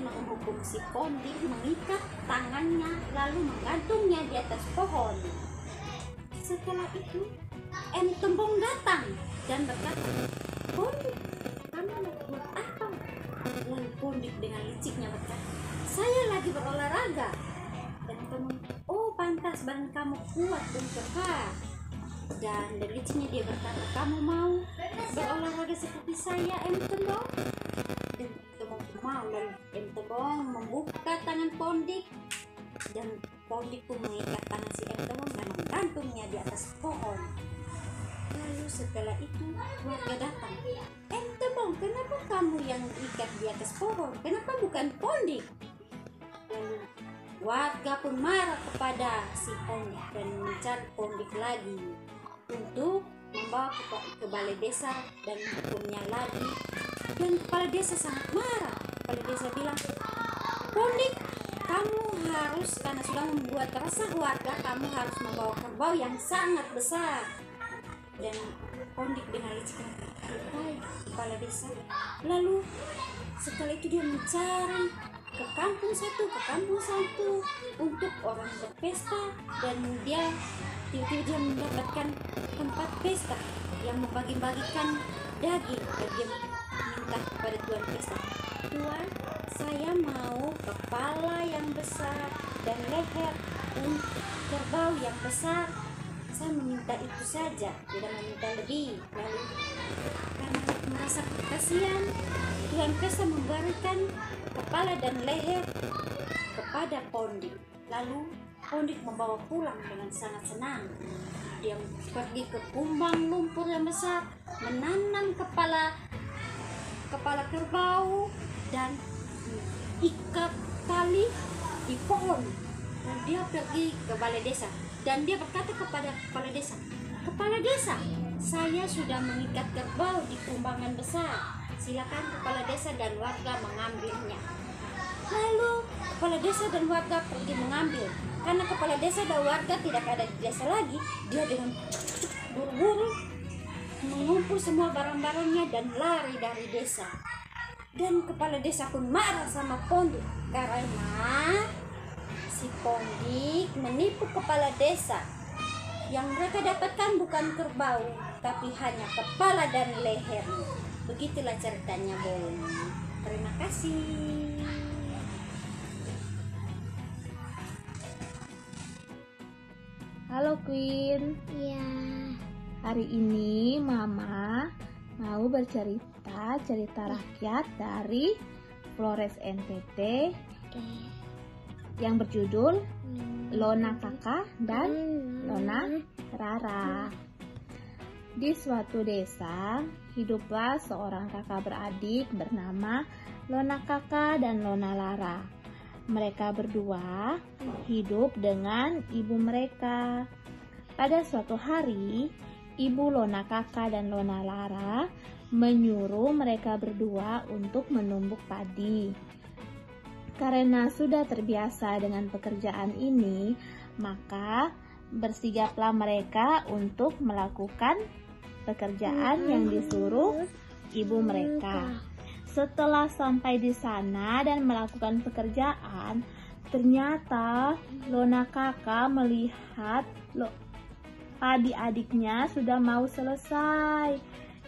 menghukum si pondik, mengikat tangannya lalu menggantungnya di atas pohon. Setelah itu M. Tembong datang dan berkata, pondik, kamu lagi buat apa? Lalu pondik dengan liciknya berkata, saya lagi berolahraga. Dan Tembong, oh pantas badan kamu kuat dan kekar. Dan dari liciknya dia berkata, kamu mau berolahraga seperti saya, M. Tembong? Dan Tembong mau. Lalu M. Tembong membuka tangan pondik dan pondik pun mengikat tangan si M. Tembong dan menggantungnya di atas pohon. Lalu setelah itu warga datang. M. Tembong, kenapa kamu yang ikat di atas pohon? Kenapa bukan pondik? Lalu warga pun marah kepada si pondik dan mencari pondik lagi untuk membawa ke balai desa dan menghukumnya lagi. Dan kepala desa sangat marah. Kepala desa bilang, pondik, kamu harus, karena sudah membuat resah warga, kamu harus membawa kerbau yang sangat besar. Dan pondik dengan liciknya, baik kepala desa. Lalu setelah itu dia mencari ke kampung satu untuk orang berpesta, dan dia tiba-tiba mendapatkan tempat pesta yang membagi-bagikan daging. Dan dia minta kepada tuan pesta, tuan, saya mau kepala yang besar dan leher untuk kerbau yang besar. Saya meminta itu saja, tidak meminta lebih. Lalu karena merasa kasihan, tuan pesta memberikan kepala dan leher kepada pondik. Lalu pondik membawa pulang dengan sangat senang. Dia pergi ke kumbang lumpur yang besar, menanam kepala kerbau dan ikat tali di pohon dia pergi ke balai desa dan dia berkata kepada kepala desa, "Kepala desa, saya sudah mengikat kerbau di kumbangan besar. Silakan kepala desa dan warga mengambilnya." Lalu kepala desa dan warga pergi mengambil. Karena kepala desa dan warga tidak ada di desa lagi, dia dengan buru-buru mengumpul semua barang-barangnya dan lari dari desa. Dan kepala desa pun marah sama Pondik karena si Pondik menipu kepala desa. Yang mereka dapatkan bukan kerbau, tapi hanya kepala dan lehernya. Begitulah ceritanya, Bon. Terima kasih. Halo Queen. Iya. Hari ini Mama mau bercerita cerita rakyat dari Flores NTT yang berjudul Lona Kakak dan Lona Rara. Di suatu desa hiduplah seorang kakak beradik bernama Lona Kakak dan Lona Rara. Mereka berdua hidup dengan ibu mereka. Pada suatu hari, ibu Lona Kakak dan Lona Rara menyuruh mereka berdua untuk menumbuk padi. Karena sudah terbiasa dengan pekerjaan ini, maka bersigaplah mereka untuk melakukan pekerjaan yang disuruh ibu mereka. Setelah sampai di sana dan melakukan pekerjaan, ternyata Lona Kakak melihat padi adiknya sudah mau selesai.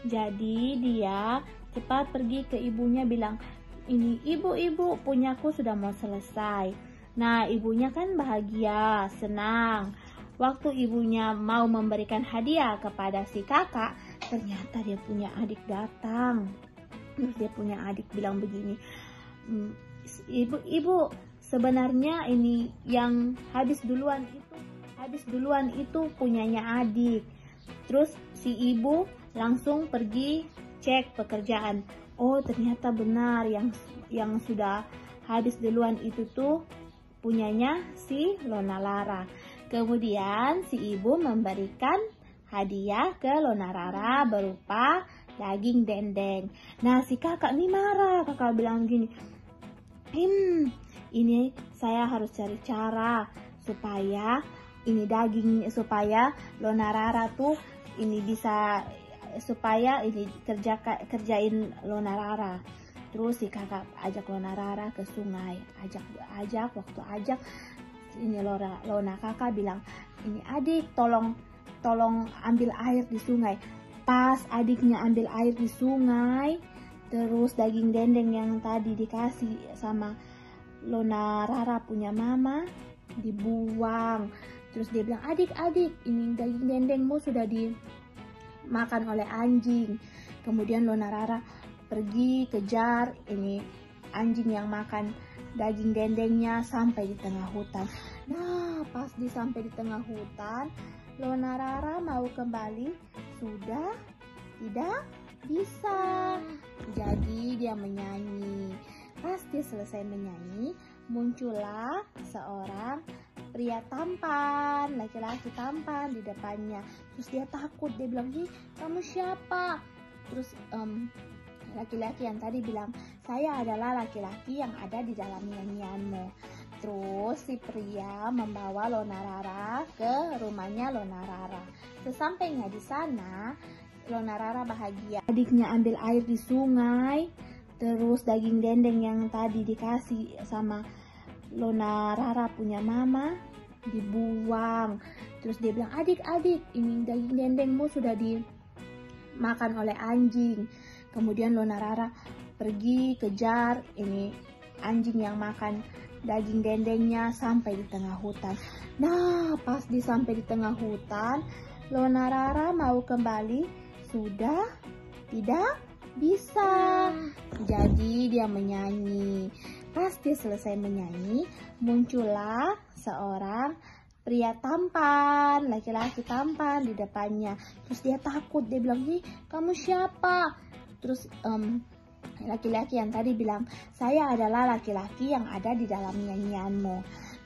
Jadi dia cepat pergi ke ibunya bilang, "Ini ibu-ibu, punyaku sudah mau selesai." Nah, ibunya kan bahagia, senang. Waktu ibunya mau memberikan hadiah kepada si kakak, ternyata dia punya adik datang. Terus dia punya adik bilang begini, "Ibu, sebenarnya ini yang habis duluan itu punyanya adik." Terus si ibu langsung pergi cek pekerjaan. Oh, ternyata benar yang sudah habis duluan itu tuh punyanya si Lona Rara. Kemudian si ibu memberikan hadiah ke Lona Rara berupa daging dendeng. Nah, si kakak nih marah. Kakak bilang gini, ini saya harus cari cara supaya ini daging, supaya Lona Rara tuh ini bisa, supaya ini kerjain Lona Rara. Terus si kakak ajak Lona Rara ke sungai. Waktu ini Lona Kakak bilang, "Ini adik, tolong ambil air di sungai." Pas adiknya ambil air di sungai, terus daging dendeng yang tadi dikasih sama Lona Rara punya mama dibuang. Terus dia bilang, "Adik, ini daging dendengmu sudah dimakan oleh anjing." Kemudian Lona Rara pergi kejar ini anjing yang makan daging dendengnya sampai di tengah hutan. Nah, pas sampai di tengah hutan, Lona Rara mau kembali, sudah tidak bisa. Jadi dia menyanyi. Pas dia selesai menyanyi, muncullah seorang pria tampan, laki-laki tampan di depannya. Terus dia takut, dia bilang, "Ih, kamu siapa?" Terus laki-laki yang tadi bilang, "Saya adalah laki-laki yang ada di dalam nyanyianmu." Terus si pria membawa Lona Rara ke rumahnya Lona Rara. Sesampainya di sana, Lona Rara bahagia. Adiknya ambil air di sungai, terus daging dendeng yang tadi dikasih sama Lona Rara punya mama dibuang. Terus dia bilang, "Adik, ini daging dendengmu sudah dimakan oleh anjing." Kemudian Lona Rara pergi kejar ini anjing yang makan daging dendengnya sampai di tengah hutan. Nah, pas sampai di tengah hutan, Lona Rara mau kembali, sudah tidak bisa. Jadi dia menyanyi. Pas dia selesai menyanyi, muncullah seorang pria tampan, laki-laki tampan di depannya. Terus dia takut, dia bilang, "Ih, kamu siapa?" Terus laki-laki yang tadi bilang, "Saya adalah laki-laki yang ada di dalam nyanyianmu."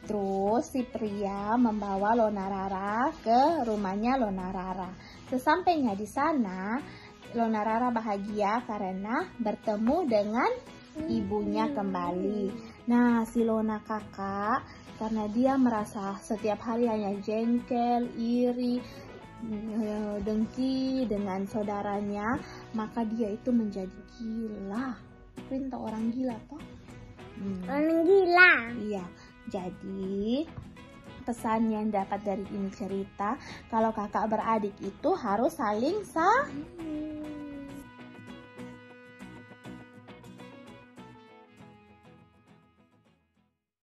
Terus si pria membawa Lona Rara ke rumahnya Lona Rara. Sesampainya di sana, Lona Rara bahagia karena bertemu dengan ibunya kembali. Nah, si Lona kakak karena dia merasa setiap hari hanya jengkel, iri, dengki dengan saudaranya, maka dia itu menjadi gila. Perintah orang gila toh? Orang gila. Iya. Jadi pesan yang dapat dari ini cerita, kalau kakak beradik itu harus saling sayang.